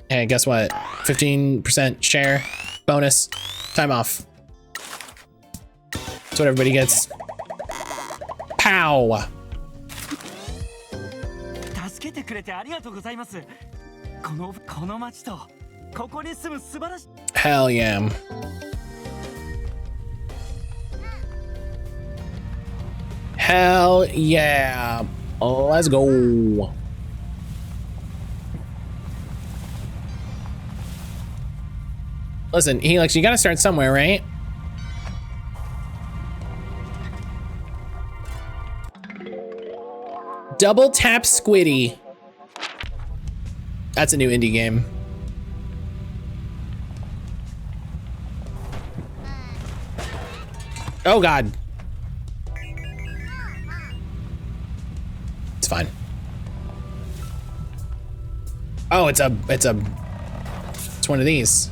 Hey, guess what? 15% share bonus. Time off. That's what everybody gets. Pow. Hell yeah. Hell yeah. Let's go. Listen, Helix, you gotta start somewhere, right? Double Tap Squiddy. That's a new indie game. Oh God. It's fine. Oh, it's one of these.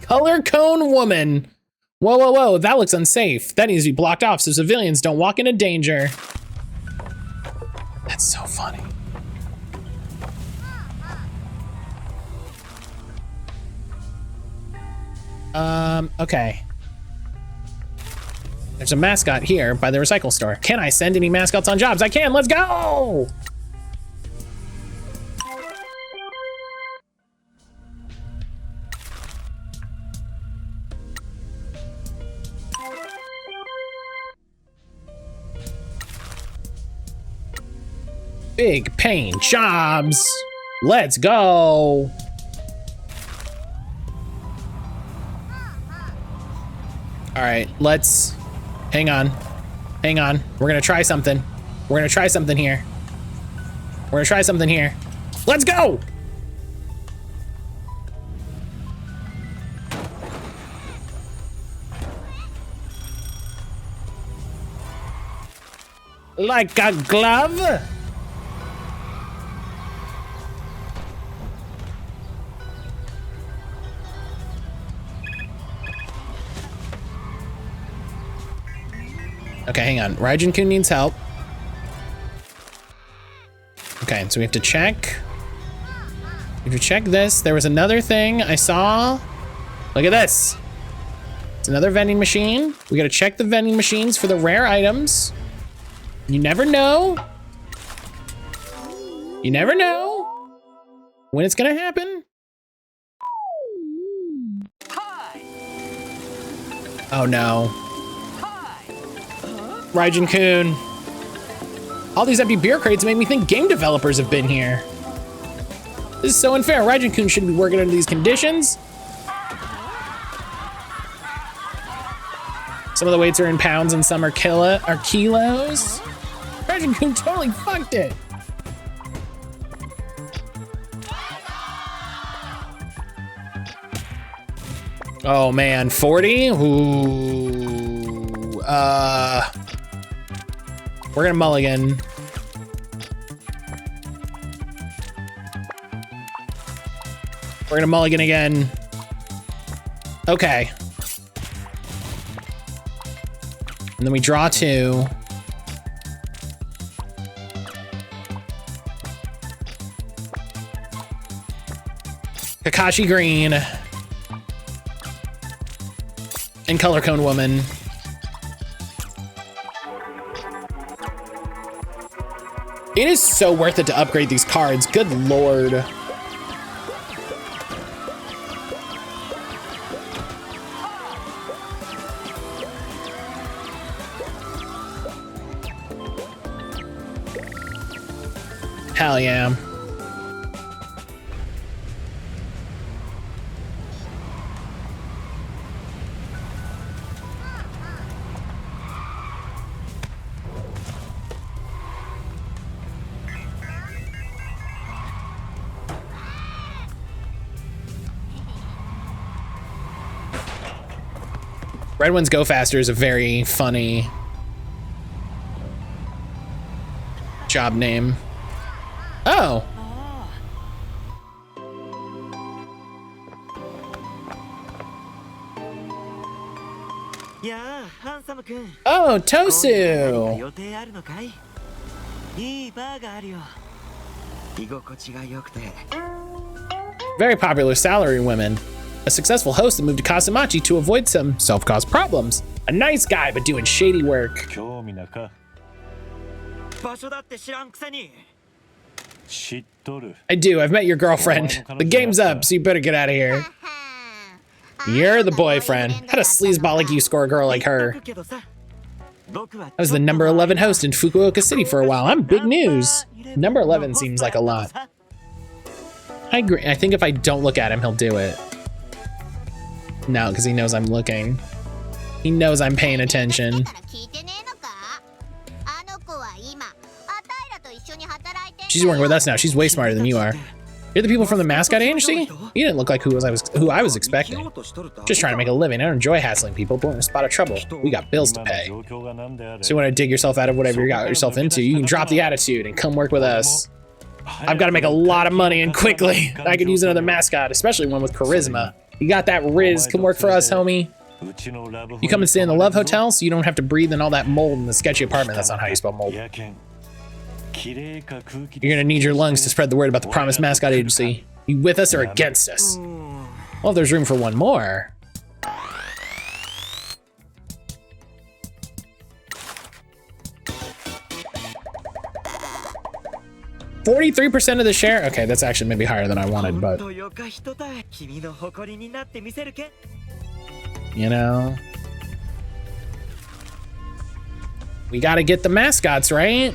Color cone woman. Whoa, whoa, whoa, that looks unsafe. That needs to be blocked off so civilians don't walk into danger. That's so funny. Okay. There's a mascot here by the recycle store. Can I send any mascots on jobs? I can, let's go! Big pain jobs. Let's go. All right, let's hang on. Hang on. We're gonna try something. We're gonna try something here. We're gonna try something here. Let's go. Like a glove. Okay, hang on. Raijin-kun needs help. Okay, so we have to check. We have to check this. There was another thing I saw. Look at this. It's another vending machine. We gotta check the vending machines for the rare items. You never know. You never know when it's gonna happen. Oh no. Raijin-kun. All these empty beer crates make me think game developers have been here. This is so unfair. Raijin-kun shouldn't be working under these conditions. Some of the weights are in pounds and some are kilos. Raijin-kun totally fucked it. Oh man, 40? Ooh. We're gonna mulligan. We're gonna mulligan again. Okay. And then we draw 2. Kakashi Green. And Color Cone Woman. It is so worth it to upgrade these cards. Good lord. Hell yeah. Red Ones Go Faster is a very funny job name. Oh. Oh, Tosu. Very popular salary women. A successful host that moved to Kasamachi to avoid some self-caused problems. A nice guy, but doing shady work. I do, I've met your girlfriend. The game's up, so you better get out of here. You're the boyfriend. How does sleazeball like you score a girl like her? I was the number 11 host in Fukuoka City for a while. I'm big news. Number 11 seems like a lot. I agree. I think if I don't look at him, he'll do it. No, because he knows I'm looking. He knows I'm paying attention. She's working with us now. She's way smarter than you are. You're the people from the Mascot Agency? You didn't look like who I was expecting. Just trying to make a living. I don't enjoy hassling people, but we're in a spot of trouble. We got bills to pay. So you want to dig yourself out of whatever you got yourself into, you can drop the attitude and come work with us. I've got to make a lot of money and quickly. I could use another mascot, especially one with charisma. You got that Riz, come work for us, homie. You come and stay in the Love Hotel so you don't have to breathe in all that mold in the sketchy apartment. That's not how you spell mold. You're gonna need your lungs to spread the word about the Promise Mascot Agency. You with us or against us? Well, if there's room for one more. 43% of the share? Okay, that's actually maybe higher than I wanted, but... You know... We gotta get the mascots, right?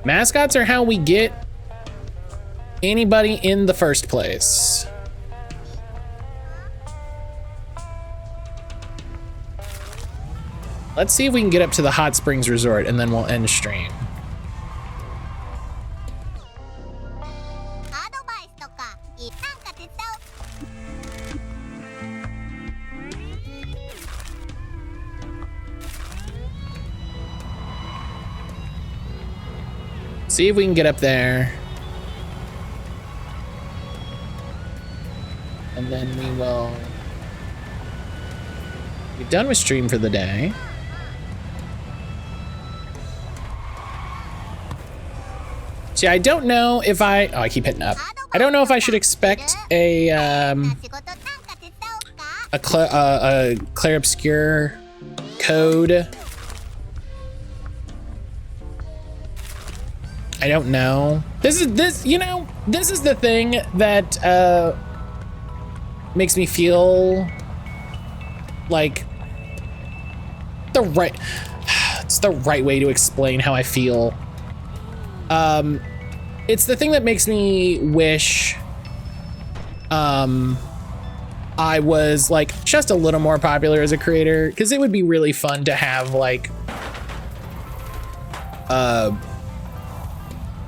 Mascots are how we get anybody in the first place. Let's see if we can get up to the Hot Springs Resort and then we'll end stream. See if we can get up there. And then we will be done with stream for the day. See, I don't know if I keep hitting up. I don't know if I should expect a Clair Obscure code. I don't know. This is the thing that makes me feel Like, it's the right way to explain how I feel. It's the thing that makes me wish I was like just a little more popular as a creator, because it would be really fun to have like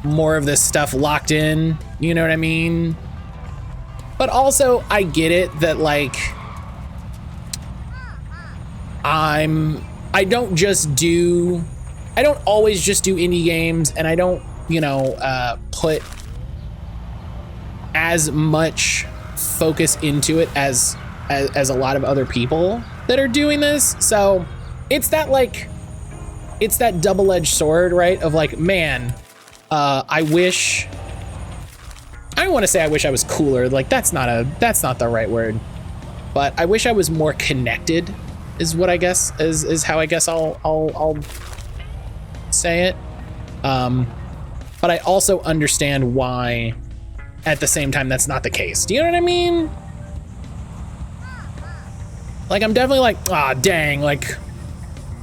more of this stuff locked in, you know what I mean? But also I get it that like I don't always just do indie games, and I don't, you know, put as much focus into it as a lot of other people that are doing this. So it's that like, it's that double-edged sword, right? Of like, man, I don't want to say I wish I was cooler. Like that's not the right word, but I wish I was more connected is what I guess is how I guess I'll say it. But I also understand why at the same time that's not the case. Do you know what I mean? Like I'm definitely like, ah, dang, like,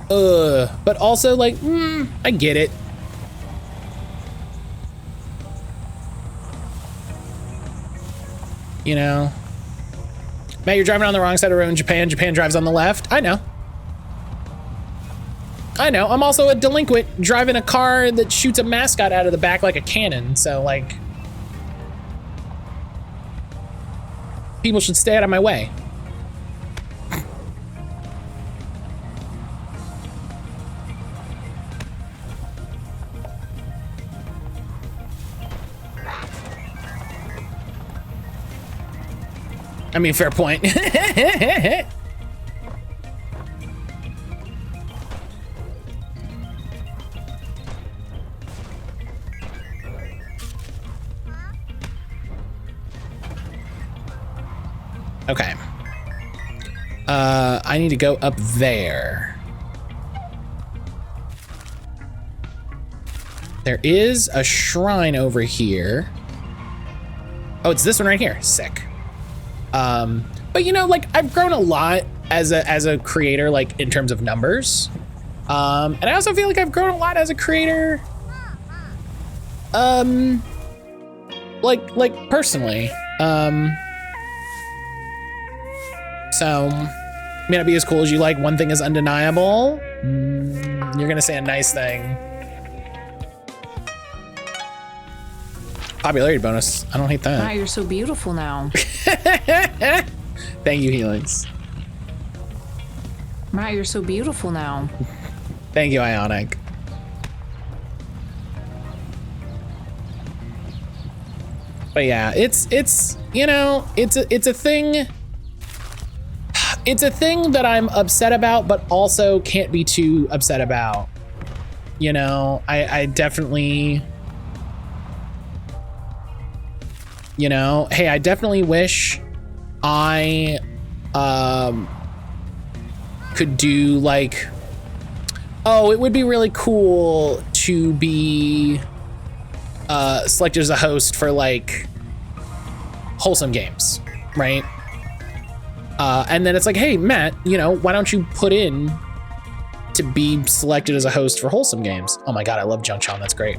but also like, I get it. You know, Matt, you're driving on the wrong side of the road in Japan. Japan drives on the left. I know. I'm also a delinquent driving a car that shoots a mascot out of the back like a cannon. So like, people should stay out of my way. I mean, fair point. Okay. I need to go up there. There is a shrine over here. Oh, it's this one right here. Sick. But you know, like I've grown a lot as a creator, like in terms of numbers. And I also feel like I've grown a lot as a creator. Like personally. So may not be as cool as you like. One thing is undeniable. You're gonna say a nice thing. Popularity bonus. I don't hate that. Wow, you're so beautiful now. Thank you, Helix. Wow, you're so beautiful now. Thank you, Ionic. But yeah, it's you know, it's a thing. It's a thing that I'm upset about, but also can't be too upset about. You know, I definitely, you know, hey, I definitely wish I could do like, oh, it would be really cool to be selected as a host for like wholesome games, right? And then it's like, hey, Matt, you know, why don't you put in to be selected as a host for wholesome games? Oh my God, I love Junction. That's great.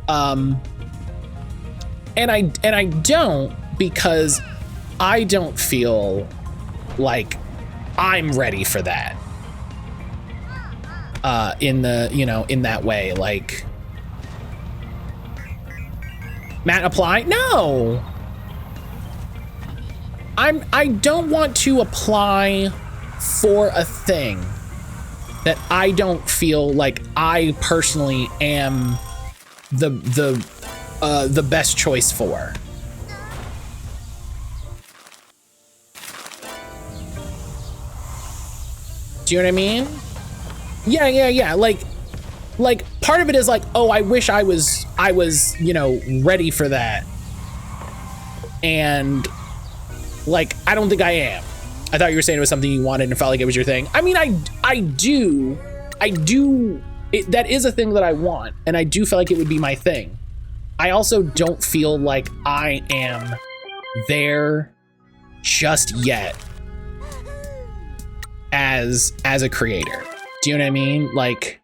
And I don't, because I don't feel like I'm ready for that. In the, you know, in that way, like, Matt, apply? No. I don't want to apply for a thing that I don't feel like I personally am the best choice for. Do you know what I mean? Yeah. Like part of it is like, oh, I wish I was, you know, ready for that. And like, I don't think I am. I thought you were saying it was something you wanted and felt like it was your thing. I mean, I do. That is a thing that I want, and I do feel like it would be my thing. I also don't feel like I am there just yet as a creator. Do you know what I mean? Like,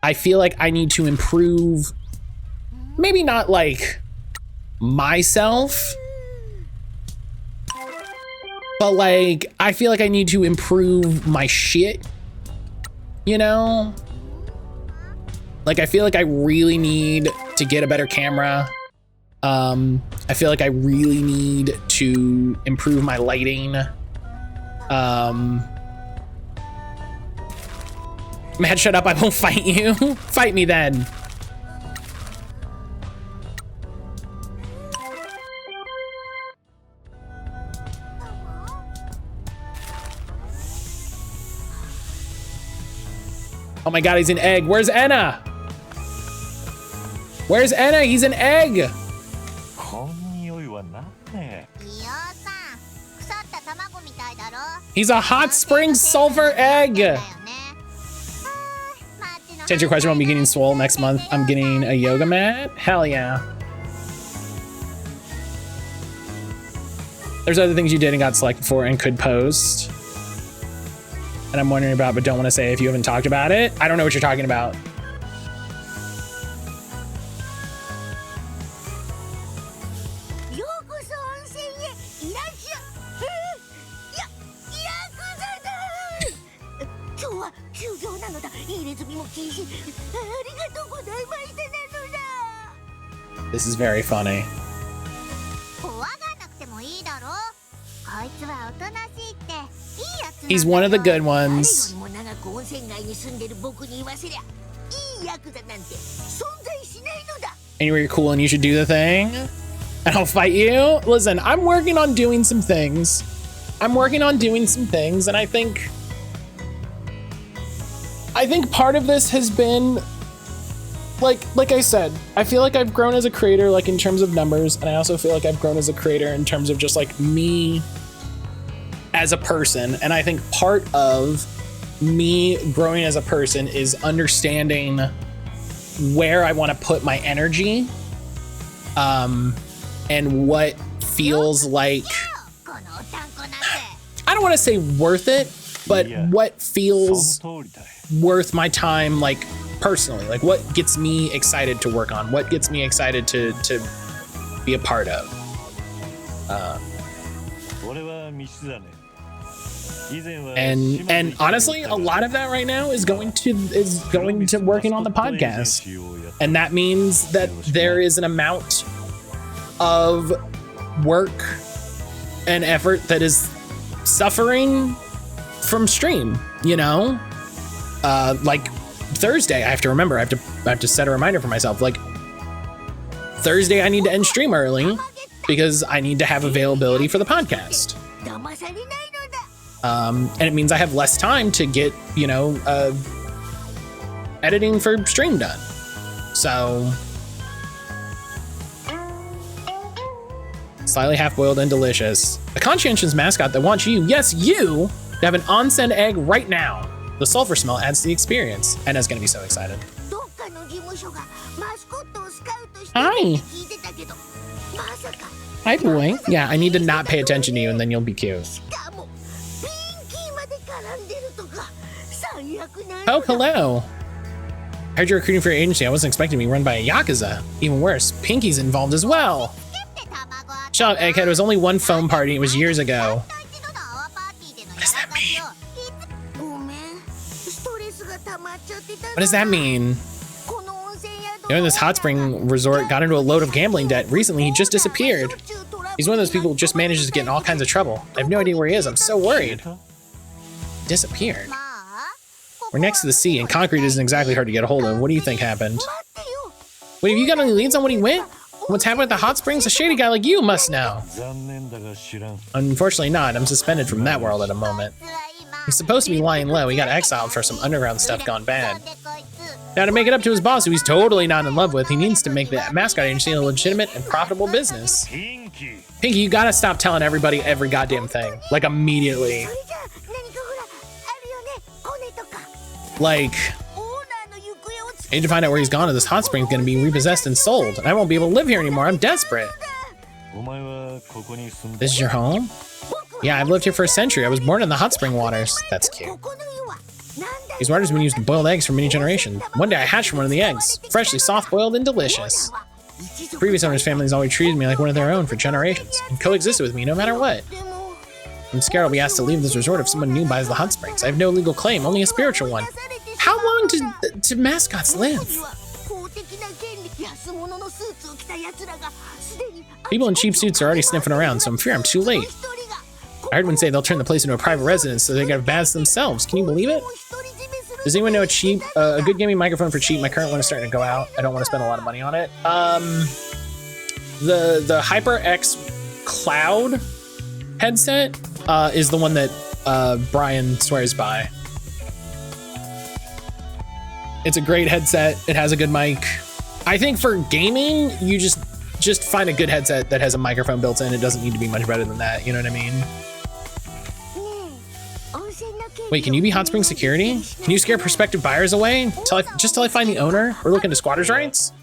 I feel like I need to improve, maybe not like myself, but like, I feel like I need to improve my shit, you know? Like, I feel like I really need to get a better camera. I feel like I really need to improve my lighting. Matt, shut up, I won't fight you. Fight me then. Oh my god, he's an egg. Where's Enna? Where's Enna? He's an egg. He's a hot spring sulfur egg. To answer your question, I'll be getting swole next month. I'm getting a yoga mat. Hell yeah. There's other things you did and got selected for and could post. And I'm wondering about, but don't want to say if you haven't talked about it. I don't know what you're talking about. This is very funny. He's one of the good ones. And you're cool and you should do the thing. And I'll fight you. Listen, I'm working on doing some things. And I think part of this has been like I said, I feel like I've grown as a creator, like in terms of numbers, and I also feel like I've grown as a creator in terms of just like me as a person. And I think part of me growing as a person is understanding where I want to put my energy, and what feels like, I don't want to say worth it, but what feels worth my time, like personally, like what gets me excited to work on, what gets me excited to be a part of. And honestly, a lot of that right now is going to working on the podcast, and that means that there is an amount of work and effort that is suffering from stream, you know. Like Thursday, I have to set a reminder for myself. Like Thursday, I need to end stream early because I need to have availability for the podcast. And it means I have less time to get, you know, editing for stream done. So slightly half-boiled and delicious. A conscientious mascot that wants you, yes, you, to have an onsen egg right now. The sulfur smell adds to the experience. Anna's gonna be so excited. Hi. Hi, boy. Yeah, I need to not pay attention to you and then you'll be cute. Oh, hello. I heard you're recruiting for your agency. I wasn't expecting to be run by a Yakuza. Even worse, Pinky's involved as well. Shut up, Egghead. It was only one foam party. It was years ago. What does that mean? What does that mean? You know, this hot spring resort got into a load of gambling debt. Recently, he just disappeared. He's one of those people who just manages to get in all kinds of trouble. I have no idea where he is. I'm so worried. Disappeared. We're next to the sea, and concrete isn't exactly hard to get a hold of. What do you think happened? Wait, have you got any leads on when he went? What's happened at the hot springs? A shady guy like you must know. Unfortunately not. I'm suspended from that world at the moment. He's supposed to be lying low. He got exiled for some underground stuff gone bad. Now, to make it up to his boss, who he's totally not in love with, he needs to make the mascot agency a legitimate and profitable business. Pinky, you gotta stop telling everybody every goddamn thing. Like, immediately. Like, I need to find out where he's gone, or this hot spring's gonna be repossessed and sold. I won't be able to live here anymore. I'm desperate. This is your home? Yeah, I've lived here for a century. I was born in the hot spring waters. That's cute. These waters have been used to boil eggs for many generations. One day I hatched from one of the eggs, freshly soft-boiled and delicious. The previous owner's family has always treated me like one of their own for generations and coexisted with me no matter what. I'm scared I'll be asked to leave this resort if someone new buys the hot springs. I have no legal claim, only a spiritual one. How long do mascots live? People in cheap suits are already sniffing around, so I'm fear I'm too late. I heard one say they'll turn the place into a private residence so they can have baths themselves. Can you believe it? Does anyone know a good gaming microphone for cheap? My current one is starting to go out. I don't want to spend a lot of money on it. The HyperX Cloud headset is the one that Brian swears by. It's a great headset. It has a good mic. I think for gaming, you just find a good headset that has a microphone built in. It doesn't need to be much better than that. You know what I mean? Wait, can you be hot spring security? Can you scare prospective buyers away? Just till I find the owner? We're looking to squatters' rights?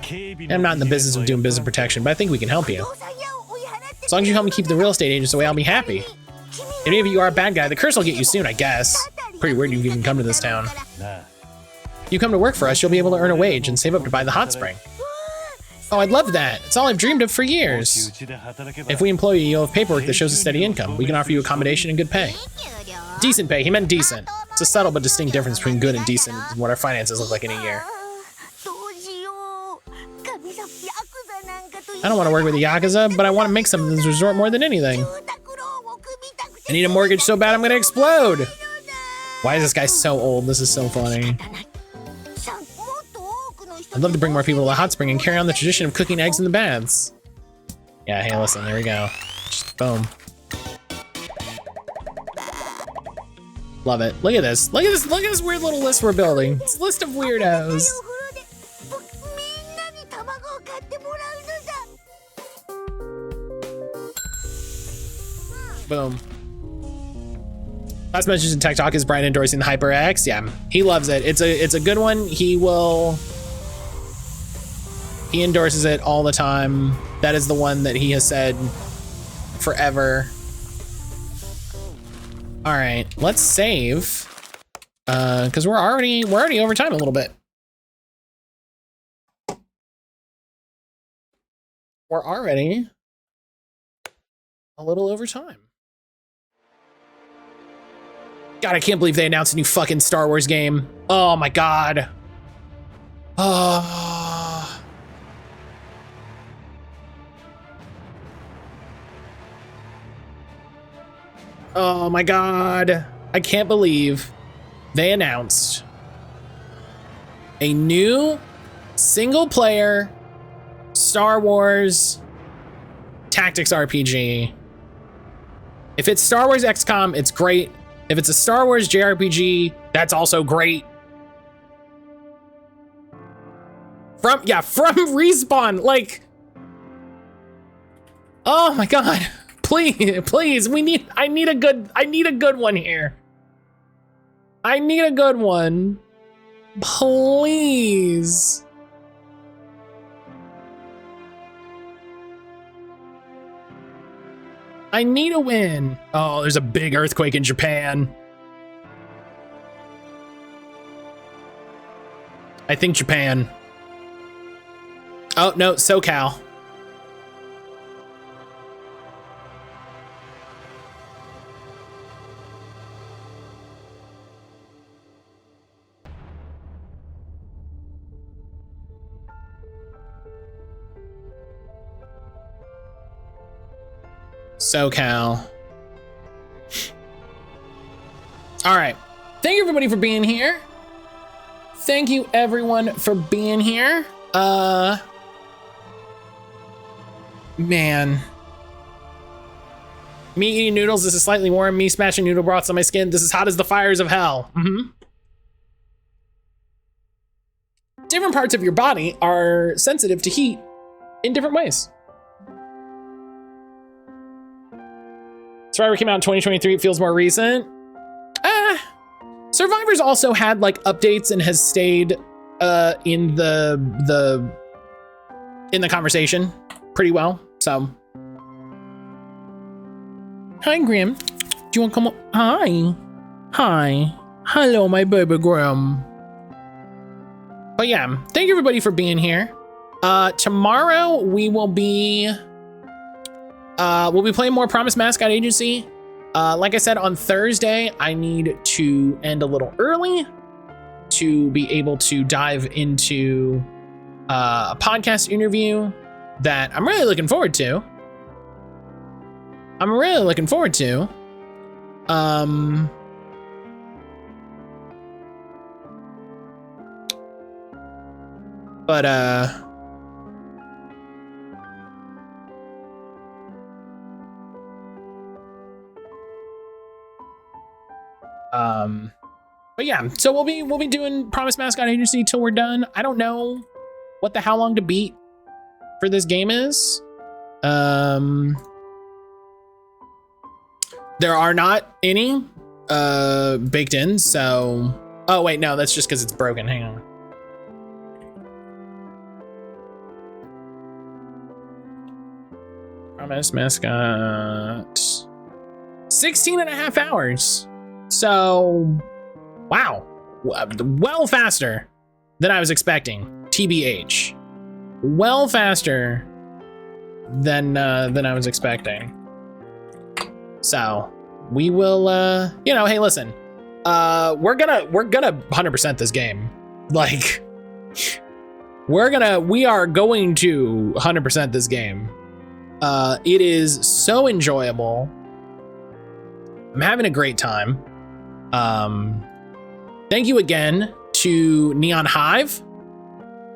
I'm not in the business of doing business protection, but I think we can help you. As long as you help me keep the real estate agents away, I'll be happy. If any of you are a bad guy, the curse will get you soon, I guess. Pretty weird you've even come to this town. If you come to work for us, you'll be able to earn a wage and save up to buy the hot spring. Oh, I'd love that. It's all I've dreamed of for years. If we employ you, you'll have paperwork that shows a steady income. We can offer you accommodation and good pay. Decent pay. He meant decent. It's a subtle but distinct difference between good and decent and what our finances look like in a year. I don't want to work with the Yakuza, but I want to make something in this resort more than anything. I need a mortgage so bad I'm gonna explode. Why is this guy so old? This is so funny. I'd love to bring more people to the hot spring and carry on the tradition of cooking eggs in the baths. Yeah, hey, listen, there we go. Just boom. Love it. Look at this. Look at this. Look at this weird little list we're building. It's a list of weirdos. Boom. Last message in Tech Talk is Brian endorsing the HyperX. Yeah, he loves it. It's a good one. He endorses it all the time. That is the one that he has said forever. All right, let's save because we're already over time a little bit. We're already a little over time. God, I can't believe they announced a new fucking Star Wars game. Oh my God. Oh. Oh my God. I can't believe they announced a new single player Star Wars tactics RPG. If it's Star Wars XCOM, it's great. If it's a Star Wars JRPG, that's also great. From Respawn, like, oh my God, please, I need a good one here. I need a good one, please. I need a win. Oh, there's a big earthquake in Japan. I think Japan. Oh, no, SoCal. SoCal. All right. Thank you everybody for being here. Thank you everyone for being here. Man. Me eating noodles, this is slightly warm. Me smashing noodle broths on my skin, this is hot as the fires of hell. Different parts of your body are sensitive to heat in different ways. Survivor came out in 2023, it feels more recent. Survivor's also had like updates and has stayed in the conversation pretty well, so. Hi, Grim. Do you want to come up? Hi. Hi. Hello, my baby Grim. But yeah, thank you everybody for being here. Tomorrow we'll be playing more Promise Mascot Agency. Like I said, on Thursday, I need to end a little early to be able to dive into a podcast interview that I'm really looking forward to. But yeah, so we'll be doing Promise Mascot Agency till we're done. I don't know what the how long to beat for this game is. There are not any baked in, so oh wait, no, that's just because it's broken. Hang on. Promise Mascot 16 and a half hours. So wow, well faster than I was expecting. TBH, well faster than I was expecting. So we will, you know, hey, listen, we're gonna 100% this game. Like, we are going to 100% this game. It is so enjoyable. I'm having a great time. Thank you again to NeonHive.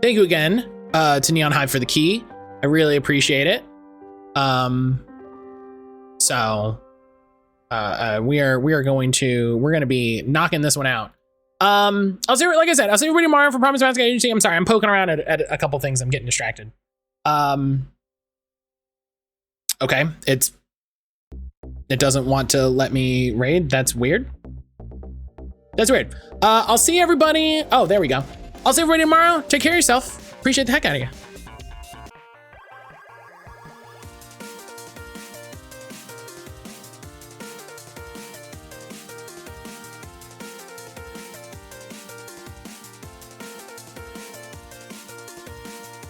Thank you again to NeonHive for the key. I really appreciate it. So we're going to be knocking this one out. I'll see, like I said, I'll see everybody tomorrow for Promise Mascot Agency. I'm sorry, I'm poking around at a couple things. I'm getting distracted. Okay, it doesn't want to let me raid. That's weird. I'll see everybody. Oh, there we go. I'll see everybody tomorrow. Take care of yourself. Appreciate the heck out of you.